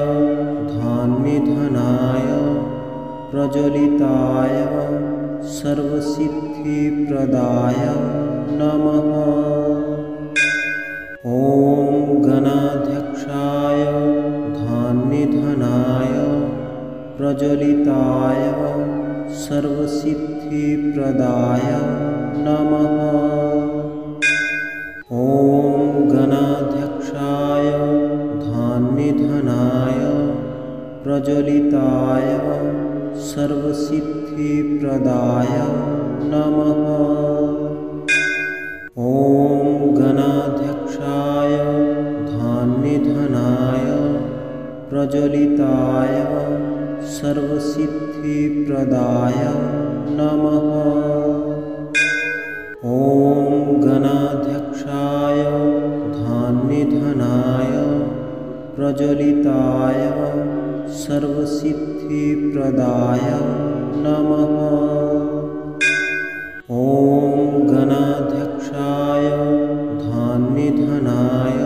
धन्निधनाय प्रज्वलिताय सर्वसिद्धिप्रदाय नमः। ॐ गणाध्यक्षाय धन्निधनाय प्रज्वलिताय सर्वसिद्धिप्रदाय नमः। ॐ गणाध्यक्षाय धन्निधनाय प्रज्वलिताय सर्वसिद्धिप्रदाय नमः। ॐ गणाध्यक्षाय धन्निधनाय प्रज्वलिताय सर्वसिद्धिप्रदाय नमः। ॐ गणाध्यक्षाय धन्निधनाय प्रज्वलिताय सर्वसिद्धिप्रदाय नमः। ॐ गणाध्यक्षाय धन्निधनाय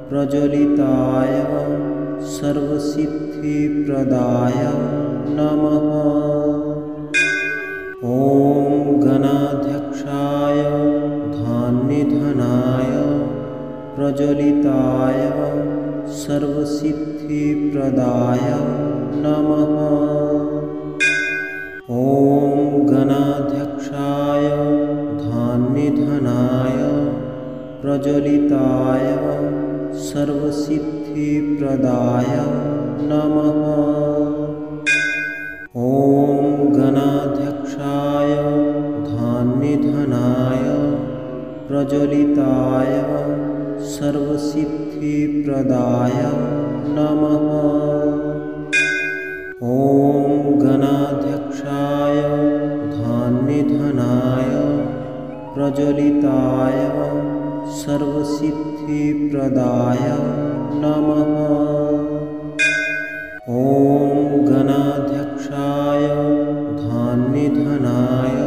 प्रज्वलिताय सर्वसिद्धिप्रदाय नमः। ॐ गणाध्यक्षाय धान्यधनाय प्रज्वलिताय सर्वसिद्धिप्रदाय नमः। ॐ गणाध्यक्षाय धान्यधनाय प्रज्वलिताय सर्वसिद्धिप्रदाय नमः। ॐ गणाध्यक्षाय धान्यधनाय प्रज्वलिताय सर्वसिद्धिप्रदाय नमः। ॐ गणाध्यक्षाय धान्यधनाय प्रज्वलिताय सर्वसिद्धिप्रदाय नमः। ॐ गणाध्यक्षाय धान्यधनाय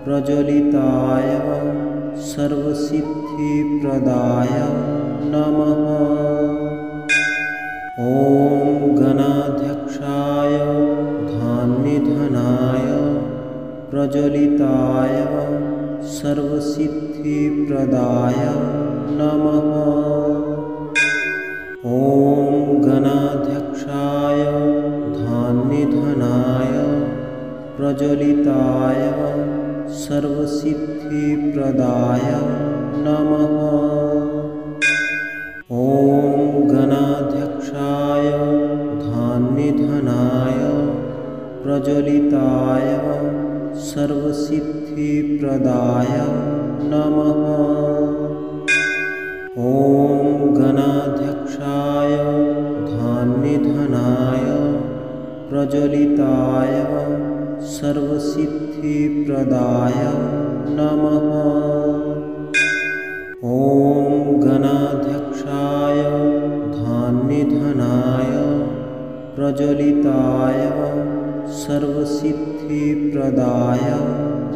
प्रज्वलिताय सर्वसिद्धिप्रदाय नमः। ॐ गणाध्यक्षाय धान्यधनाय प्रज्वलिताय सर्वसिद्धिप्रदाय नमः। ॐ गणाध्यक्षाय धान्यधनाय प्रज्वलिताय सर्वसिद्धिप्रदाय नमः। ॐ गणाध्यक्षाय धान्यधनाय प्रज्वलिताय सर्वसिद्धिप्रदाय नमः। ॐ गणाध्यक्षाय धान्यधनाय प्रज्वलिताय सर्वसिद्धिप्रदाय नमः। ॐ गणाध्यक्षाय धान्यधनाय प्रज्वलिताय सर्वसिद्धिप्रदाय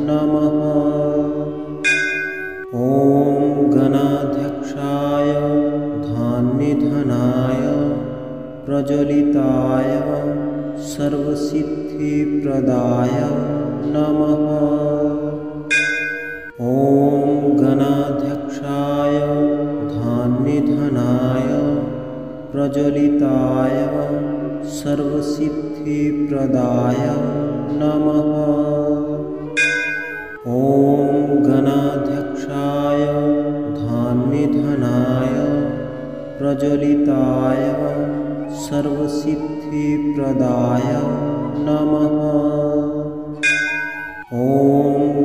नमः। ॐ गणाध्यक्षाय धान्यधनाय प्रज्वलिताय सर्वसिद्धिप्रदाय नमः। ॐ गणाध्यक्षाय धान्यधनाय प्रज्वलिताय सर्वसिद्धिप्रदाय नमः। ॐ गणाध्यक्षाय धान्यधनाय प्रज्वलिताय सर्वसिद्धिप्रदाय नमः। ॐ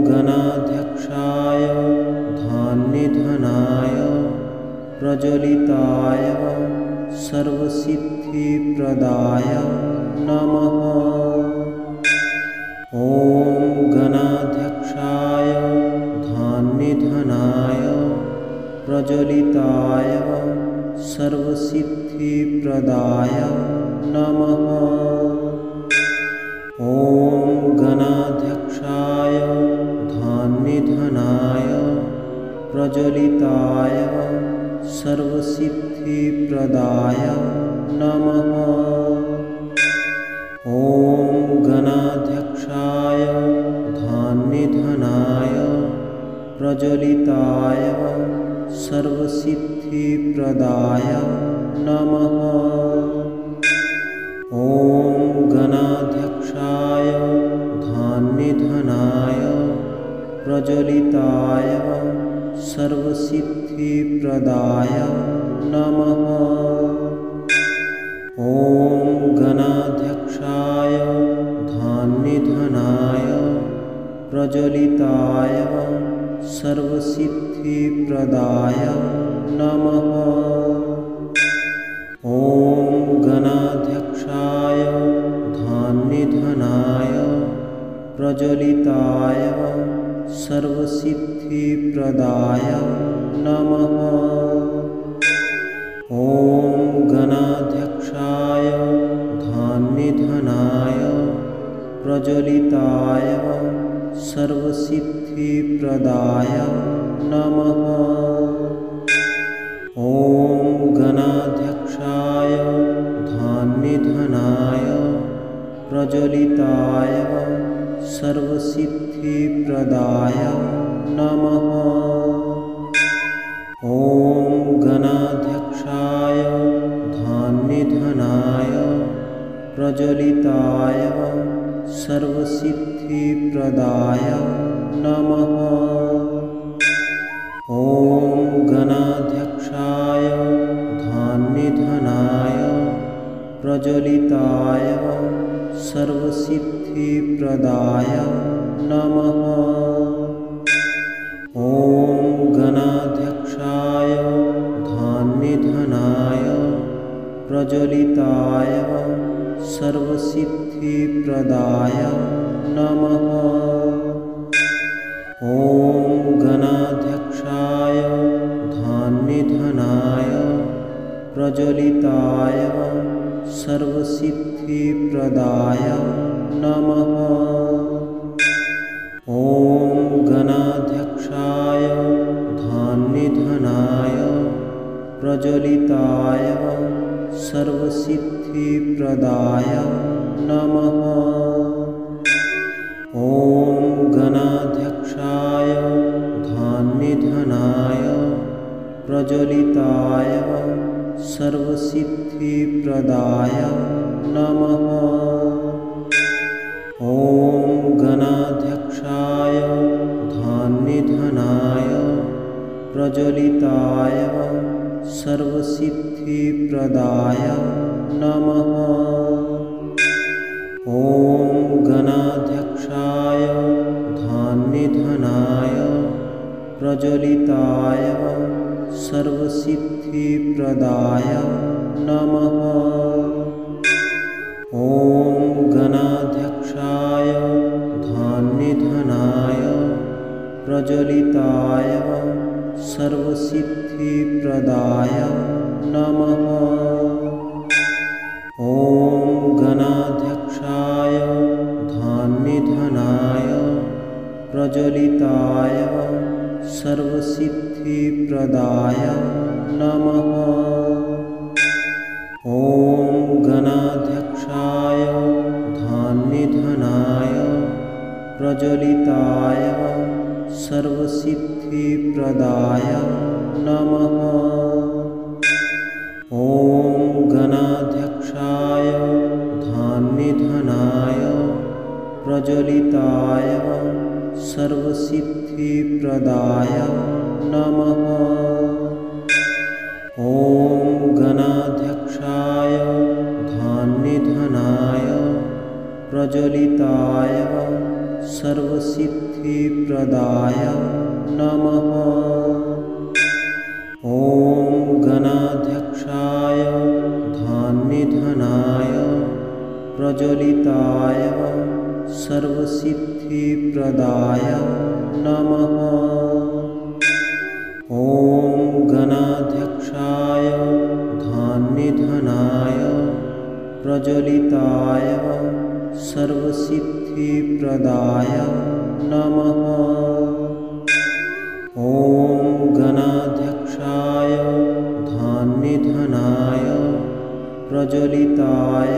गणाध्यक्षाय धान्यधनाय प्रज्वलिताय सर्वसिद्धिप्रदाय नमः। ॐ गणाध्यक्षाय धान्यधनाय प्रज्वलिताय सर्वसिद्धिप्रदाय नमः। ॐ गणाध्यक्षाय धान्यधनाय प्रज्वलिताय सर्वसिद्धिप्रदाय नमः। ॐ गणाध्यक्षाय धान्यधनाय प्रज्वलिताय सर्वसिद्धिप्रदाय नमः। ॐ गणाध्यक्षाय धान्यधनाय प्रज्वलिताय सर्वसिद्धिप्रदाय नमः। ॐ गणाध्यक्षाय धान्यधनाय प्रज्वलिताय सर्वसिद्धिप्रदाय नमः। ॐ गणाध्यक्षाय धान्यधनाय प्रज्वलिताय सर्वसिद्धिप्रदाय नमः। ॐ गणाध्यक्षाय धान्यधनाय प्रज्वलिताय सर्वसिद्धिप्रदाय नमः। ॐ गणाध्यक्षाय धान्यधनाय प्रज्वलिताय सर्वसिद्धिप्रदाय नमः। ॐ गणाध्यक्षाय धान्यधनाय प्रज्वलिताय सर्वसिद्धिप्रदाय नमः। ॐ गणाध्यक्षाय धान्यधनाय प्रज्वलिताय सर्वसिद्धिप्रदाय नमः। ॐ गणाध्यक्षाय धान्यधनाय प्रज्वलिताय सर्वसिद्धिप्रदाय नमः। ॐ गणाध्यक्षाय धान्यधनाय प्रज्वलिताय सर्वसिद्धिप्रदाय नमः। ॐ गणाध्यक्षाय धान्यधनाय प्रज्वलिताय सर्वसिद्धिप्रदाय नमः। ॐ गणाध्यक्षाय धान्यधनाय प्रज्वलिताय सर्वसिद्धिप्रदाय नमः। ॐ गणाध्यक्षाय धान्यधनाय प्रज्वलिताय सर्वसिद्धिप्रदाय नमः। ॐ गणाध्यक्षाय धान्यधनाय प्रज्वलिताय सर्वसिद्धिप्रदाय नमः। ॐ गणाध्यक्षाय धान्यधनाय प्रज्वलिताय सर्वसिद्धिप्रदाय नमः। ॐ गणाध्यक्षाय धान्यधनाय प्रज्वलिताय सर्वसिद्धिप्रदाय नमः। ॐ गणाध्यक्षाय धान्यधनाय प्रज्वलिताय सर्वसिद्धिप्रदाय नमः। ॐ गणाध्यक्षाय धान्यधनाय प्रज्वलिताय सर्वसिद्धिप्रदाय नमः। ॐ गणाध्यक्षाय धान्यधनाय प्रज्वलिताय सर्वसिद्धिप्रदाय नमः। ॐ गणाध्यक्षाय धान्यधनाय प्रज्वलिताय सर्वसिद्धिप्रदाय नमः। ॐ गणाध्यक्षाय धान्यधनाय प्रज्वलिताय सर्वसिद्धिप्रदाय नमः। ॐ गणाध्यक्षाय धान्यधनाय प्रज्वलिताय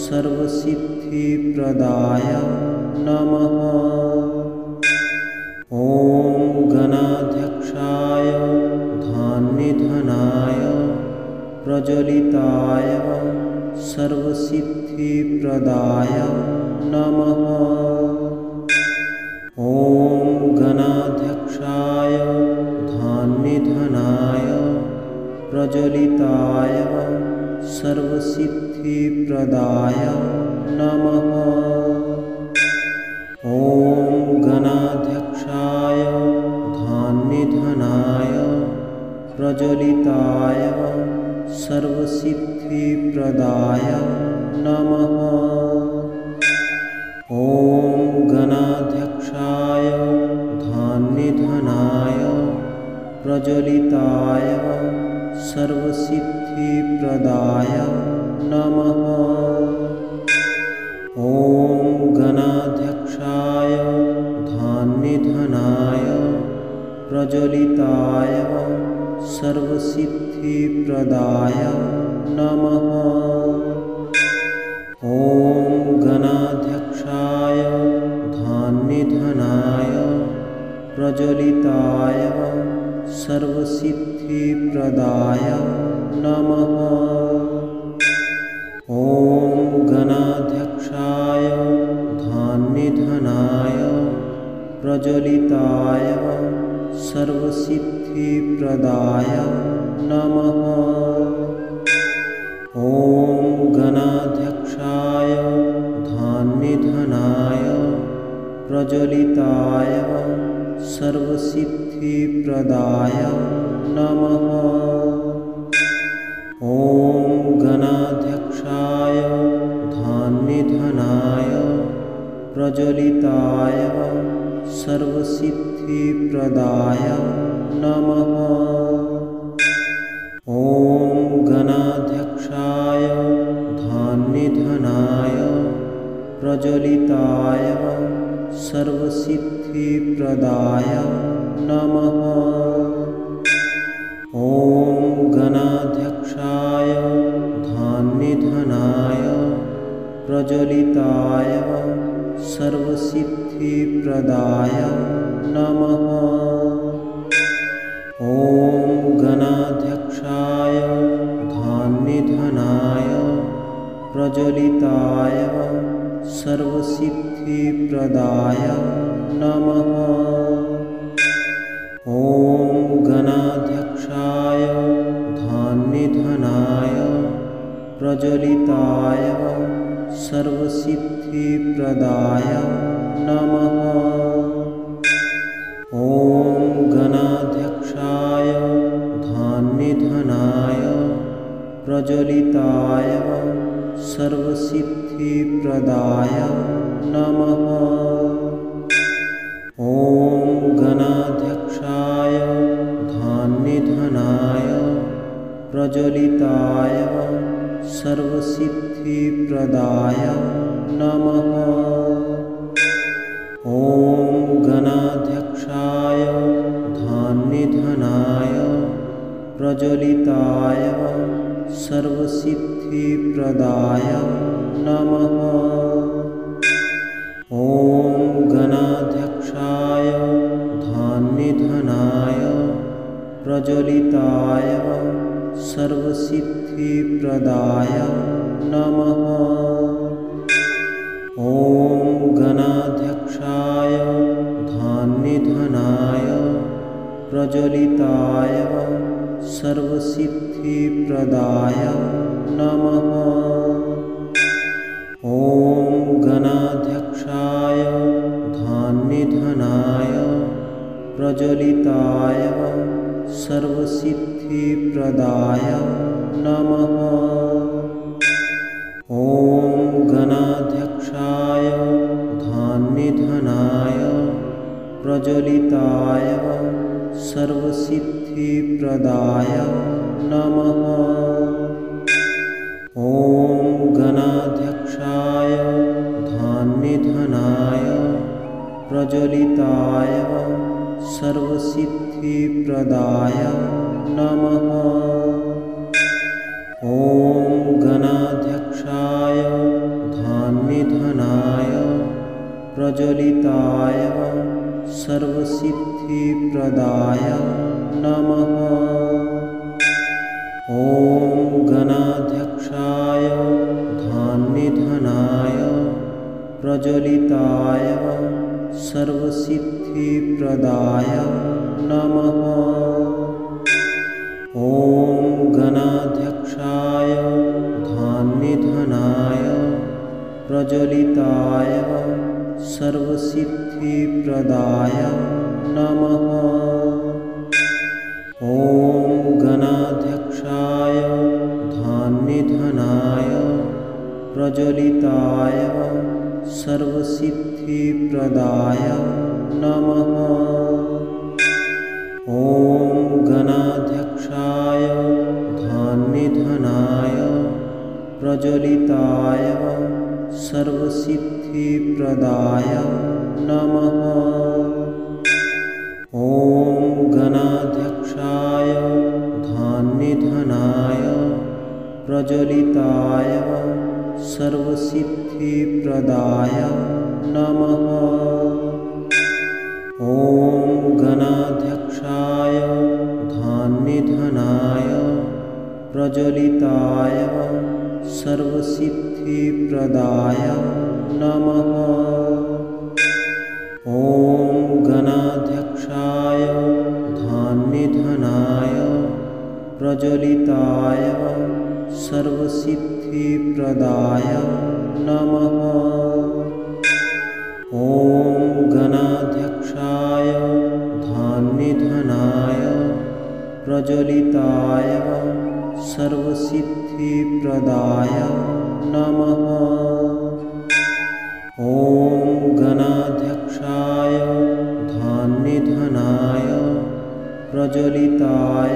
सर्वसिद्धिप्रदाय नमः। ॐ गणाध्यक्षाय धान्यधनाय प्रज्वलिताय सर्वसिद्धिप्रदाय नमः। ॐ गणाध्यक्षाय धान्यधनाय प्रज्वलिताय सर्वसिद्धिप्रदाय नमः। ॐ गणाध्यक्षाय धान्यधनाय प्रज्वलिताय सर्वसिद्धिप्रदाय नमः। ॐ गणाध्यक्षाय धान्यधनाय प्रज्वलिताय सर्वसिद्धिप्रदाय नमः। ॐ गणाध्यक्षाय धान्यधनाय प्रज्वलिताय सर्वसिद्धिप्रदाय नमः। ॐ गणाध्यक्षाय प्रज्वलिताय सर्वसिद्धिप्रदाय नमः। ॐ गणाध्यक्षाय धान्यधनाय प्रज्वलिताय सर्वसिद्धिप्रदाय नमः। ॐ गणाध्यक्षाय धान्यधनाय प्रज्वलिताय सर्वसिद्धिप्रदाय नमः। ॐ गणाध्यक्षाय धान्यधनाय प्रज्वलिताय सर्वसिद्धिप्रदाय नमः। ॐ गणाध्यक्षाय धान्यधनाय प्रज्वलिताय सर्वसिद्धिप्रदाय नमः। ॐ गणाध्यक्षाय धान्यधनाय प्रज्वलिताय सर्वसिद्धिप्रदाय नमः। ॐ गणाध्यक्षाय धान्यधनाय प्रज्वलिताय सर्वसिद्धिप्रदाय नमः। ॐ गणाध्यक्षाय धान्यधनाय प्रज्वलिताय सर्वसिद्धिप्रदाय नमः। ॐ गणाध्यक्षाय धान्यधनाय प्रज्वलिताय सर्वसिद्धिप्रदाय नमः। ॐ गणाध्यक्षाय धान्यधनाय प्रज्वलिताय सर्वसिद्धिप्रदाय नमः। ॐ गणाध्यक्षाय धान्यधनाय प्रज्वलिताय सर्वसिद्धिप्रदाय नमः। ॐ गणाध्यक्षाय धान्यधनाय प्रज्वलिताय सर्वसिद्धिप्रदाय नमः। ॐ गणाध्यक्षाय धान्यधनाय प्रज्वलिताय सर्वसिद्धिप्रदाय नमः। ॐ गणाध्यक्षाय धान्यधनाय प्रज्वलिताय सर्वसिद्धिप्रदाय नमः। ॐ गणाध्यक्षाय धान्यधनाय प्रज्वलिताय सर्वसिद्धिप्रदाय नमः। ॐ गणाध्यक्षाय धान्यधनाय प्रज्वलिताय सर्वसिद्धिप्रदाय नमः। ॐ गणाध्यक्षाय धान्यधनाय प्रज्वलिताय सर्वसिद्धिप्रदाय नमः। ॐ गणाध्यक्षाय धान्यधनाय प्रज्वलिताय सर्वसिद्धिप्रदाय नमः। ॐ गणाध्यक्षाय धान्यधनाय प्रज्वलिताय सर्वसिद्धिप्रदाय नमः। ॐ गणाध्यक्षाय धान्यधनाय प्रज्वलिताय सर्वसिद्धिप्रदाय नमः। ॐ गणाध्यक्षाय धान्यधनाय प्रज्वलिताय सर्वसिद्धिप्रदाय नमः। ॐ गणाध्यक्षाय धान्यधनाय प्रज्वलिताय सर्वसिद्धिप्रदाय नमः। ॐ प्रज्वलिताय सर्वसिद्धिप्रदाय नमः। ॐ गणाध्यक्षाय धान्यनिधनाय प्रज्वलिताय सर्वसिद्धिप्रदाय नमः। ॐ गणाध्यक्षाय धान्यनिधनाय प्रज्वलिताय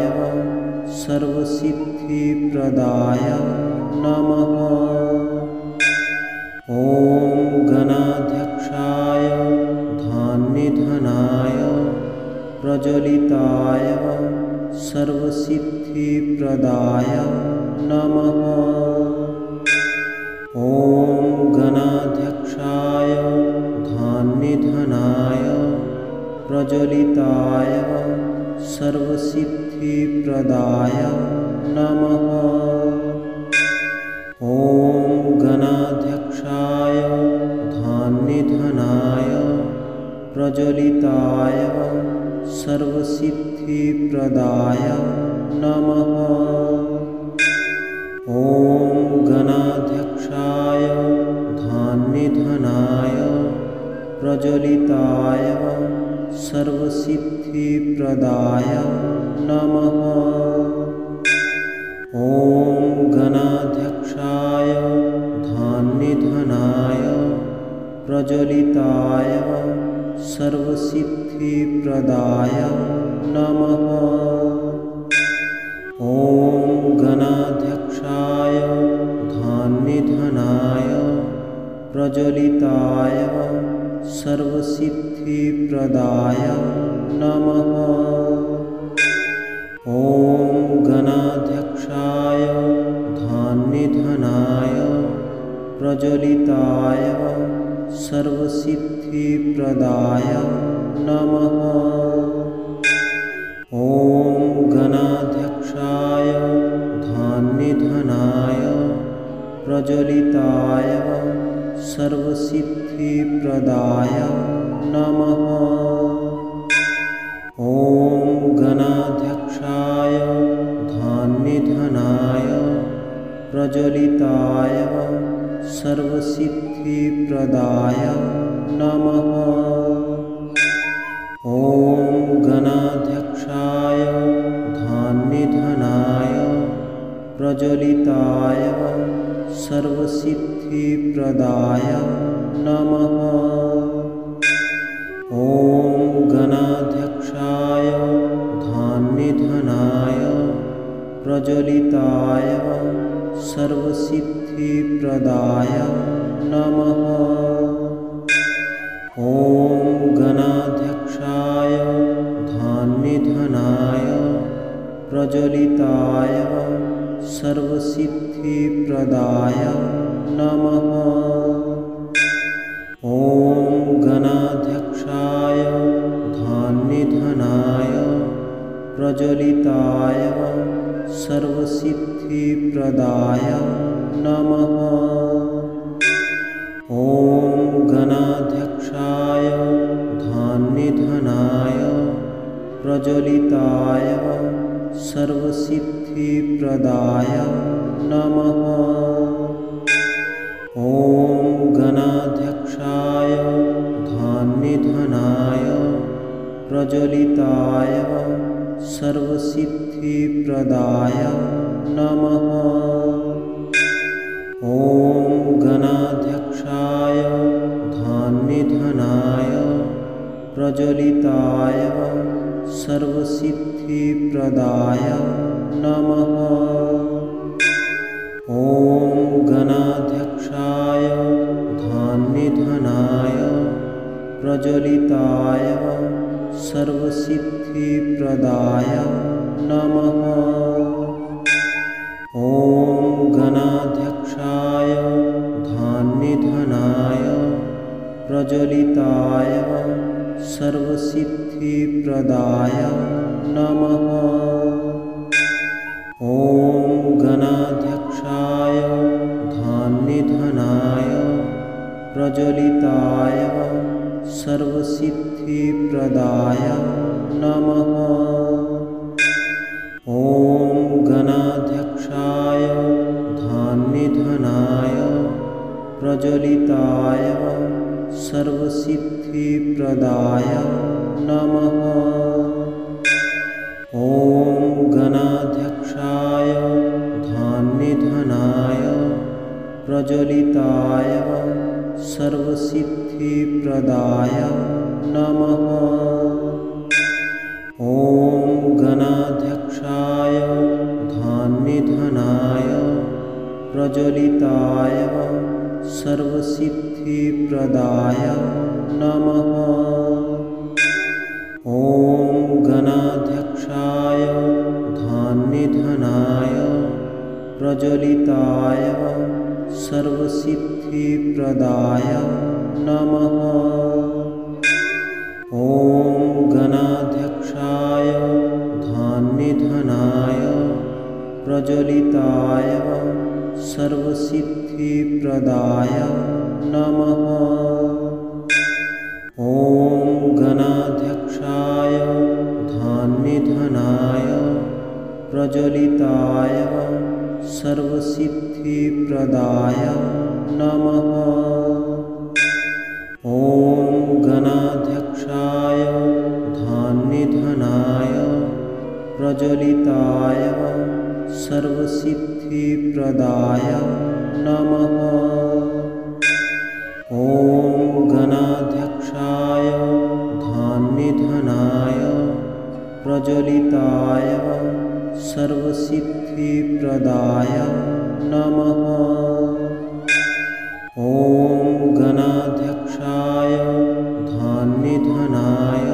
सर्वसिद्धिप्रदाय नमः। ॐ गणाध्यक्षाय धान्यनिधनाय प्रज्वलिताय सर्वसिद्धिप्रदाय नमः। ॐ गणाध्यक्षाय धान्यनिधनाय प्रज्वलिताय सर्वसिद्धिप्रदाय नमः। ॐ गणाध्यक्षाय धान्यनिधनाय प्रज्वलिताय सर्वसिद्धिप्रदाय नमः। ॐ गणाध्यक्षाय धान्यनिधनाय प्रज्वलिताय सर्वसिद्धिप्रदाय नमः। ॐ गणाध्यक्षाय धान्यनिधनाय प्रज्वलिताय सर्वसिद्धिप्रदाय नमः। ॐ गणाध्यक्षाय धान्यनिधनाय प्रज्वलिताय सर्वसिद्धिप्रदाय नमः। ॐ गणाध्यक्षाय धान्यनिधनाय प्रज्वलिताय सर्वसिद्धिप्रदाय नमः। ॐ गणाध्यक्षाय धान्यनिधनाय प्रज्वलिताय सर्वसिद्धिप्रदाय नमः। ॐ गणाध्यक्षाय धान्यनिधनाय प्रज्वलिताय सर्वसिद्धिप्रदाय नमः। ॐ गणाध्यक्षाय धान्यनिधनाय प्रज्वलिताय सर्वसिद्धिप्रदाय नमः। ॐ गणाध्यक्षाय धान्यनिधनाय प्रज्वलिताय सर्वसिद्धिप्रदाय नमः। ॐ गणाध्यक्षाय धान्यनिधनाय प्रज्वलिताय सर्वसिद्धिप्रदाय नमः। ॐ गणाध्यक्षाय धान्यनिधनाय प्रज्वलिताय सर्वसिद्धिप्रदाय नमः। ॐ गणाध्यक्षाय धान्यनिधनाय प्रज्वलिताय सर्वसिद्धिप्रदाय नमः। ॐ गणाध्यक्षाय धान्यनिधनाय प्रज्वलिताय सर्वसिद्धिप्रदाय नमः। ॐ गणाध्यक्षाय धान्यनिधनाय प्रज्वलिताय सर्वसिद्धिप्रदाय नमः। ॐ गणाध्यक्षाय धान्यनिधनाय प्रज्वलिताय सर्वसिद्धिप्रदाय नमः। ॐ गणाध्यक्षाय धान्यनिधनाय प्रज्वलिताय सर्वसिद्धिप्रदाय नमः। ॐ गणाध्यक्षाय धान्यनिधनाय प्रज्वलिताय सर्वसिद्धिप्रदाय नमः। ॐ प्रज्वलिताय सर्वसिद्धिप्रदाय नमः। ॐ गणाध्यक्षाय धन्निधनाय प्रज्वलिताय सर्वसिद्धिप्रदाय नमः। ॐ गणाध्यक्षाय धन्निधनाय प्रज्वलिताय सर्वसिद्धिप्रदाय नमः। ॐ गणाध्यक्षाय धन्निधनाय प्रज्वलिताय सर्वसिद्धिप्रदाय नमः। ॐ गणाध्यक्षाय धन्निधनाय प्रज्वलिताय सर्वसिद्धिप्रदाय नमः। ॐ गणाध्यक्षाय धन्निधनाय प्रज्वलिताय सर्वसिद्धिप्रदाय नमः। ॐ गणाध्यक्षाय धन्निधनाय प्रज्वलिताय सर्वसिद्धिप्रदाय नमः। ॐ गणाध्यक्षाय धन्निधनाय प्रज्वलिताय सर्वसिद्धिप्रदाय नमः। ॐ गणाध्यक्षाय धन्निधनाय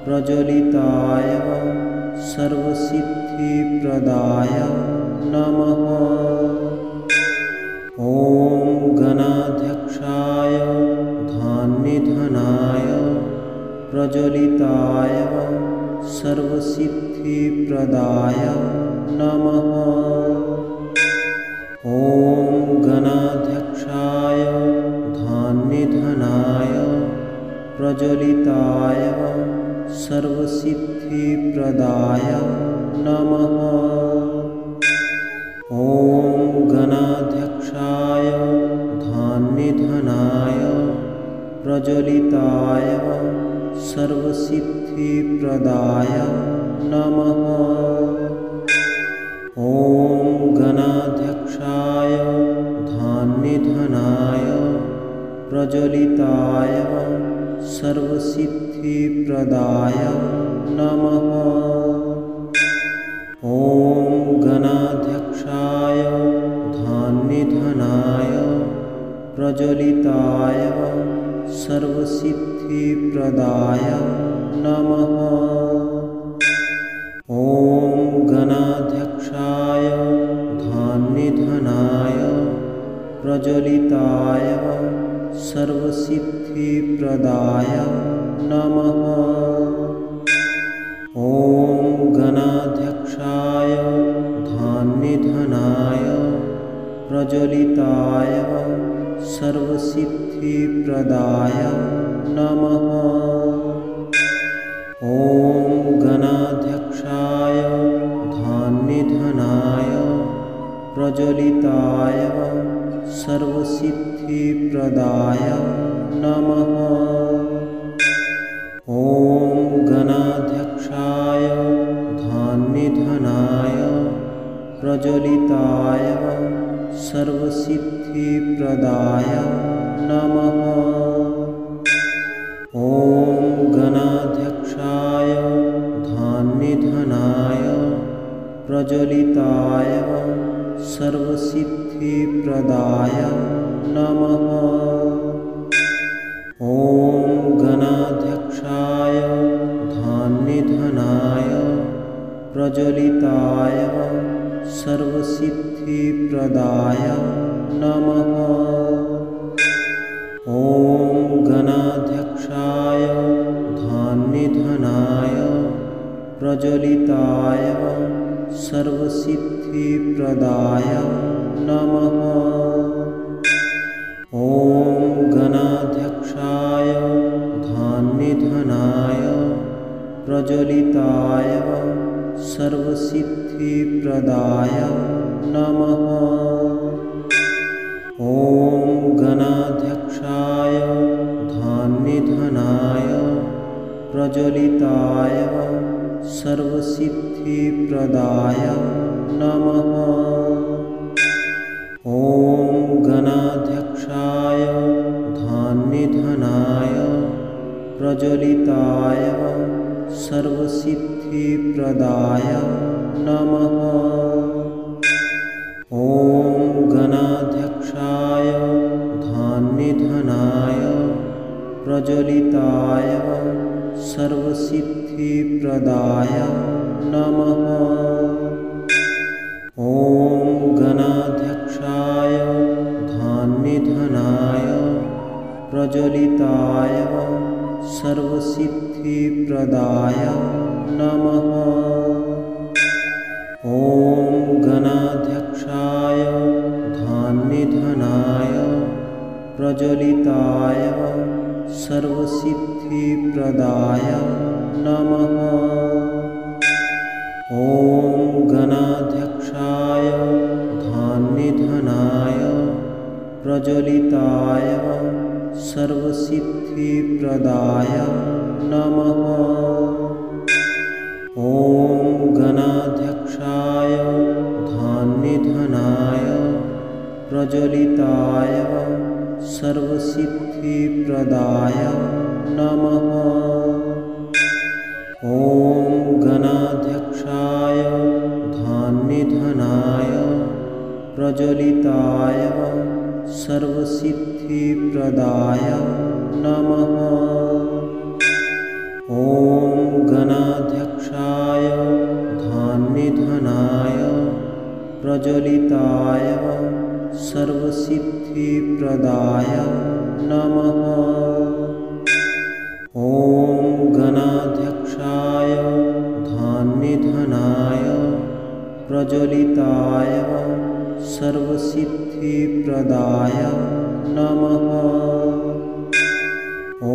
प्रज्वलिताय सर्वसिद्धिप्रदाय नमः। ॐ गणाध्यक्षाय धन्निधनाय प्रज्वलिताय सर्वसिद्धिप्रदाय नमः। ॐ गणाध्यक्षाय धन्निधनाय प्रज्वलिताय सर्वसिद्धिप्रदाय नमः। ॐ गणाध्यक्षाय धन्निधनाय प्रज्वलिताय सर्वसिद्धिप्रदाय नमः। ॐ गणाध्यक्षाय धन्निधनाय प्रज्वलिताय सर्वसिद्धिप्रदाय नमः। ॐ गणाध्यक्षाय धन्निधनाय प्रज्वलिताय सर्वसिद्धिप्रदाय नमः। ॐ गणाध्यक्षाय धन्निधनाय प्रज्वलिताय सर्वसिद्धिप्रदाय नमः। ॐ गणाध्यक्षाय धन्निधनाय प्रज्वलिताय सर्वसिद्धिप्रदाय नमः। ॐ गणाध्यक्षाय धन्निधनाय प्रज्वलिताय सर्वसिद्धिप्रदाय नमः। ॐ गणाध्यक्षाय धन्निधनाय प्रज्वलिताय सर्वसिद्धिप्रदाय नमः। ॐ गणाध्यक्षाय धन्निधनाय प्रज्वलिताय सर्वसिद्धिप्रदाय नमः। ॐ गणाध्यक्षाय धन्निधनाय प्रज्वलिताय सर्वसिद्धिप्रदाय नमः। ॐ गणाध्यक्षाय धन्निधनाय प्रज्वलिताय सर्वसिद्धिप्रदाय नमः। ॐ गणाध्यक्षाय धन्निधनाय प्रज्वलिताय सर्वसिद्धिप्रदाय नमः। ॐ प्रज्वलिताय सर्वसिद्धिप्रदाय नमः। ॐ गणाध्यक्षाय धान्यधनाय प्रज्वलिताय सर्वसिद्धिप्रदाय नमः। ॐ गणाध्यक्षाय धान्यधनाय प्रज्वलिताय सर्वसिद्धिप्रदाय नमः। ॐ गणाध्यक्षाय धान्यधनाय प्रज्वलिताय सर्वसिद्धिप्रदाय नमः। ॐ गणाध्यक्षाय धान्यधनाय प्रज्वलिताय सर्वसिद्धिप्रदाय नमः। ॐ गणाध्यक्षाय धान्यधनाय प्रज्वलिताय सर्वसिद्धिप्रदाय नमः। ॐ गणाध्यक्षाय धान्यधनाय प्रज्वलिताय सर्वसिद्धिप्रदाय नमः। ॐ गणाध्यक्षाय धान्यधनाय प्रज्वलिताय सर्वसिद्धिप्रदाय नमः। ॐ गणाध्यक्षाय धान्यधनाय प्रज्वलिताय सर्वसिद्धिप्रदाय नमः। ॐ गणाध्यक्षाय धान्यधनाय प्रज्वलिताय सर्वसिद्धिप्रदाय नमः। ॐ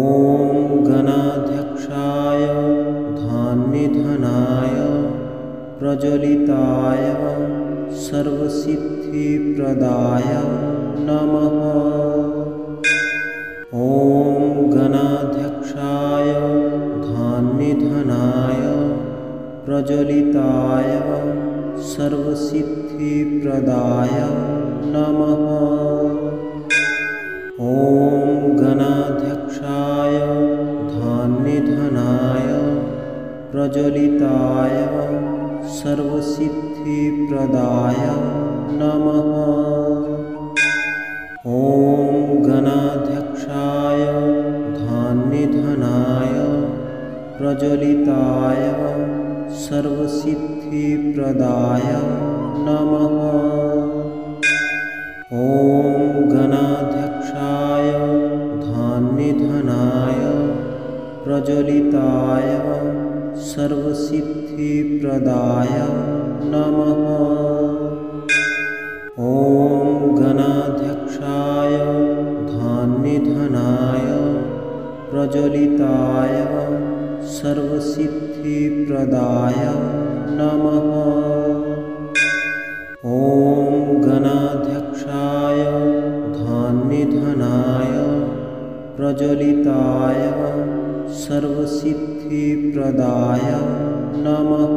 गणाध्यक्षाय धान्यधनाय प्रज्वलिताय सर्वसिद्धिप्रदाय नमः। ॐ गणाध्यक्षाय धान्यधनाय प्रज्वलिताय सर्वसिद्धिप्रदाय नमः। ॐ गणाध्यक्षाय धान्यधनाय प्रज्वलिताय सर्वसिद्धिप्रदाय नमः। ॐ गणाध्यक्षाय धान्यधनाय प्रज्वलिताय सर्वसिद्धिप्रदाय नमः। ॐ गणाध्यक्षाय धान्यधनाय प्रज्वलिताय सर्वसिद्धिप्रदाय नमः। ॐ गणाध्यक्षाय धान्यधनाय प्रज्वलिताय सर्वसिद्धिप्रदाय नमः। ॐ गणाध्यक्षाय धान्यधनाय प्रज्वलिताय सर्वसिद्धिप्रदाय नमः।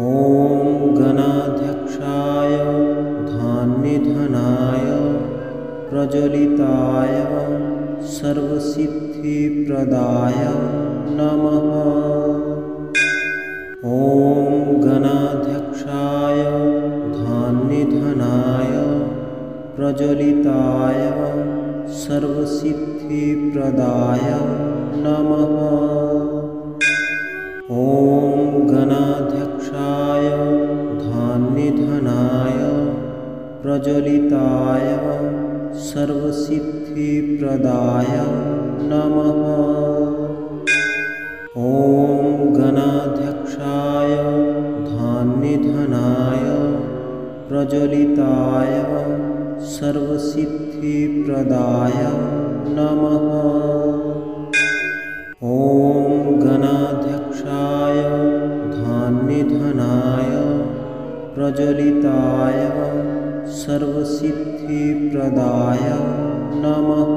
ॐ गणाध्यक्षाय धान्यधनाय प्रज्वलिताय सर्वसिद्धिप्रदाय नमः। ॐ गणाध्यक्षाय धान्यधनाय प्रज्वलिताय सर्वसिद्धिप्रदाय नमः। ॐ गणाध्यक्षाय धान्यधनाय प्रज्वलिताय सर्वसिद्धिप्रदाय नमः। ॐ गणाध्यक्षाय धान्यधनाय प्रज्वलिताय सर्वसिद्धिप्रदाय नमः। ॐ गणाध्यक्षाय धान्यधनाय प्रज्वलिताय सर्वसिद्धिप्रदाय नमः।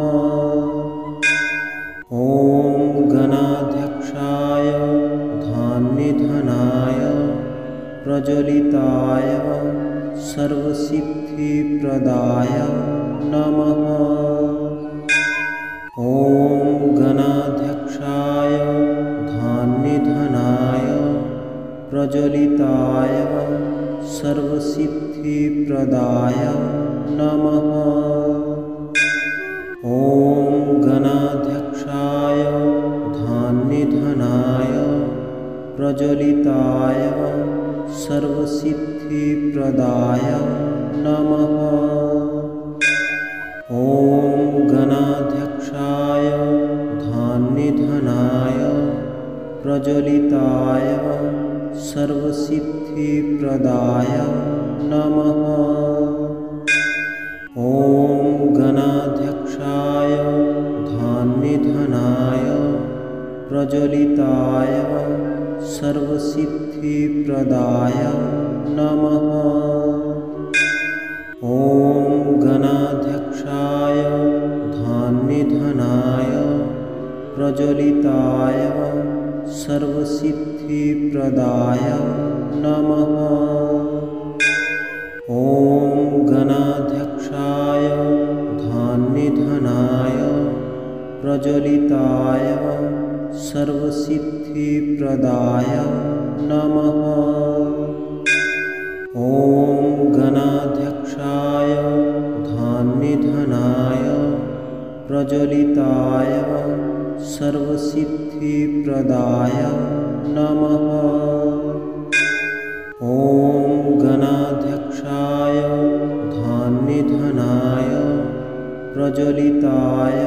ॐ प्रज्वलिताय सर्वसिद्धिप्रदाय नमः। ॐ गणाध्यक्षाय धान्यधनाय प्रज्वलिताय सर्वसिद्धिप्रदाय नमः। ॐ गणाध्यक्षाय धान्यधनाय प्रज्वलिताय सर्वसिद्धिप्रदाय नमः। ॐ गणाध्यक्षाय धान्यधनाय प्रज्वलिताय सर्वसिद्धिप्रदाय नमः। ॐ गणाध्यक्षाय धान्यधनाय प्रज्वलिताय सर्वसिद्धिप्रदाय नमः। ॐ गणाध्यक्षाय धान्यधनाय प्रज्वलिताय सर्वसिद्धिप्रदाय नमः। ॐ गणाध्यक्षाय धान्यधनाय प्रज्वलिताय सर्वसिद्धिप्रदाय नमः। ॐ गणाध्यक्षाय धान्यधनाय प्रज्वलिताय सर्वसिद्धिप्रदाय नमः। ॐ गणाध्यक्षाय धान्यधनाय प्रज्वलिताय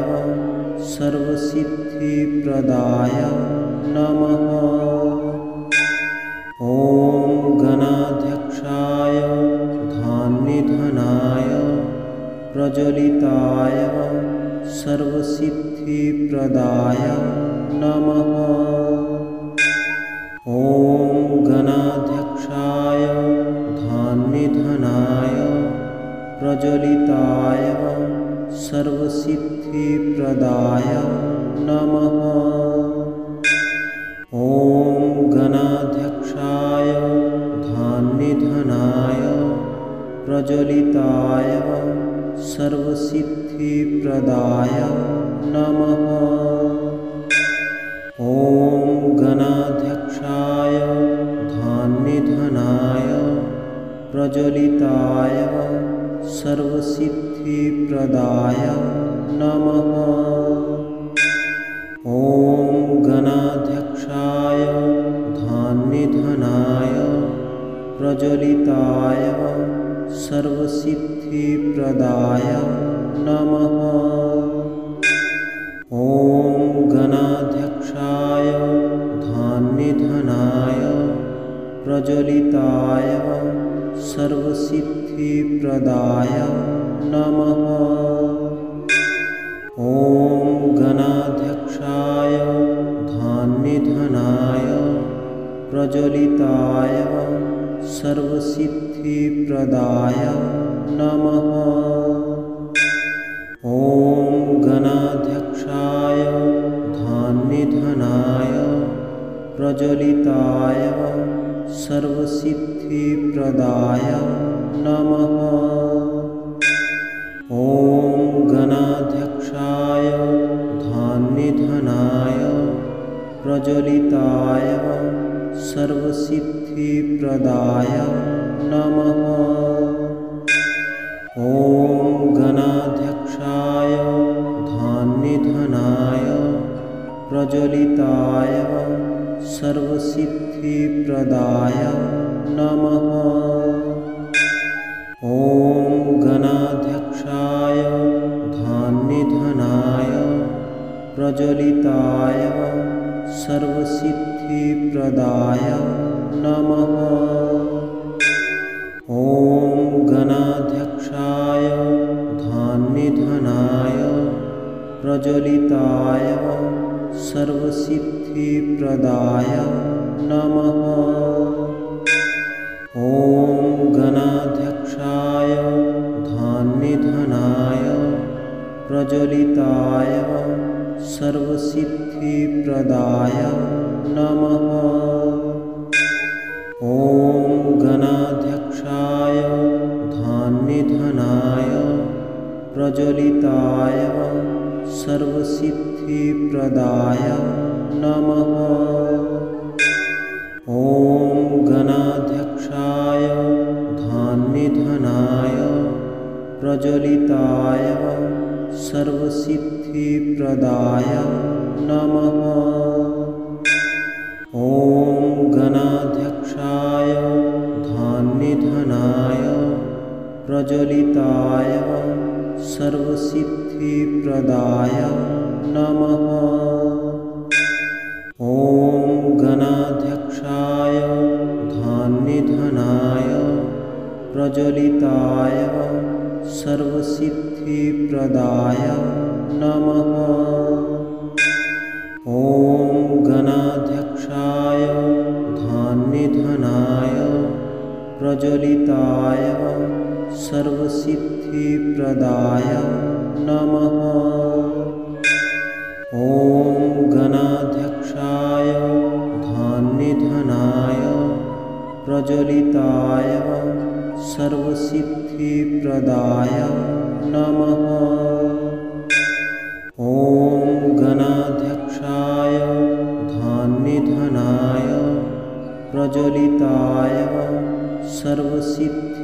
सर्वसिद्धिप्रदाय नमः। ॐ गणाध्यक्षाय धान्यधनाय प्रज्वलिताय सर्वसिद्धिप्रदाय नमः। ॐ गणाध्यक्षाय धान्यधनाय प्रज्वलिताय सर्वसिद्धिप्रदाय नमः। ॐ गणाध्यक्षाय धान्यधनाय प्रज्वलिताय सर्वसिद्धिप्रदाय नमः। ॐ गणाध्यक्षाय धान्यधनाय प्रज्वलिताय सर्वसिद्धिप्रदाय नमः। ॐ गणाध्यक्षाय धान्यधनाय प्रज्वलिताय सर्वसिद्धिप्रदाय नमः। ॐ गणाध्यक्षाय धान्यधनाय प्रज्वलिताय सर्वसिद्धिप्रदाय नमः। ॐ गणाध्यक्षाय धान्यधनाय प्रज्वलिताय सर्वसिद्धिप्रदाय नमः। ॐ गणाध्यक्षाय धान्यधनाय प्रज्वलिताय सर्वसिद्धिप्रदाय नमः। ॐ गणाध्यक्षाय धान्यधनाय प्रज्वलिताय सर्वसिद्धिप्रदाय नमः। ॐ गणाध्यक्षाय धान्यधनाय प्रज्वलिताय सर्वसिद्धिप्रदाय नमः। ॐ गणाध्यक्षाय धान्यधनाय प्रज्वलिताय सर्वसिद्धिप्रदाय नमः। ॐ गणाध्यक्षाय धान्यधनाय प्रज्वलिताय सर्वसिद्धिप्रदाय नमः। ॐ गणाध्यक्षाय धान्यधनाय प्रज्वलिताय सर्वसिद्धिप्रदाय नमः। ॐ गणाध्यक्षाय धान्यधनाय प्रज्वलिताय सर्वसिद्धिप्रदाय नमः। ॐ गणाध्यक्षाय धान्यधनाय प्रज्वलिताय सर्वसिद्धिप्रदाय नमः। ॐ गणाध्यक्षाय धान्यधनाय प्रज्वलिताय सर्वसिद्धिप्रदाय नमः। ॐ गणाध्यक्षाय धान्यधनाय प्रज्वलिताय सर्वसिद्धिप्रदाय नमः। ॐ गणाध्यक्षाय धान्यधनाय प्रज्वलिताय सर्वसिद्धिप्रदाय नमः। ॐ गणाध्यक्षाय धान्यधनाय प्रज्वलिताय सर्वसिद्धिप्रदाय नमः। ॐ गणाध्यक्षाय धान्यधनाय प्रज्वलिताय सर्वसिद्धिप्रदाय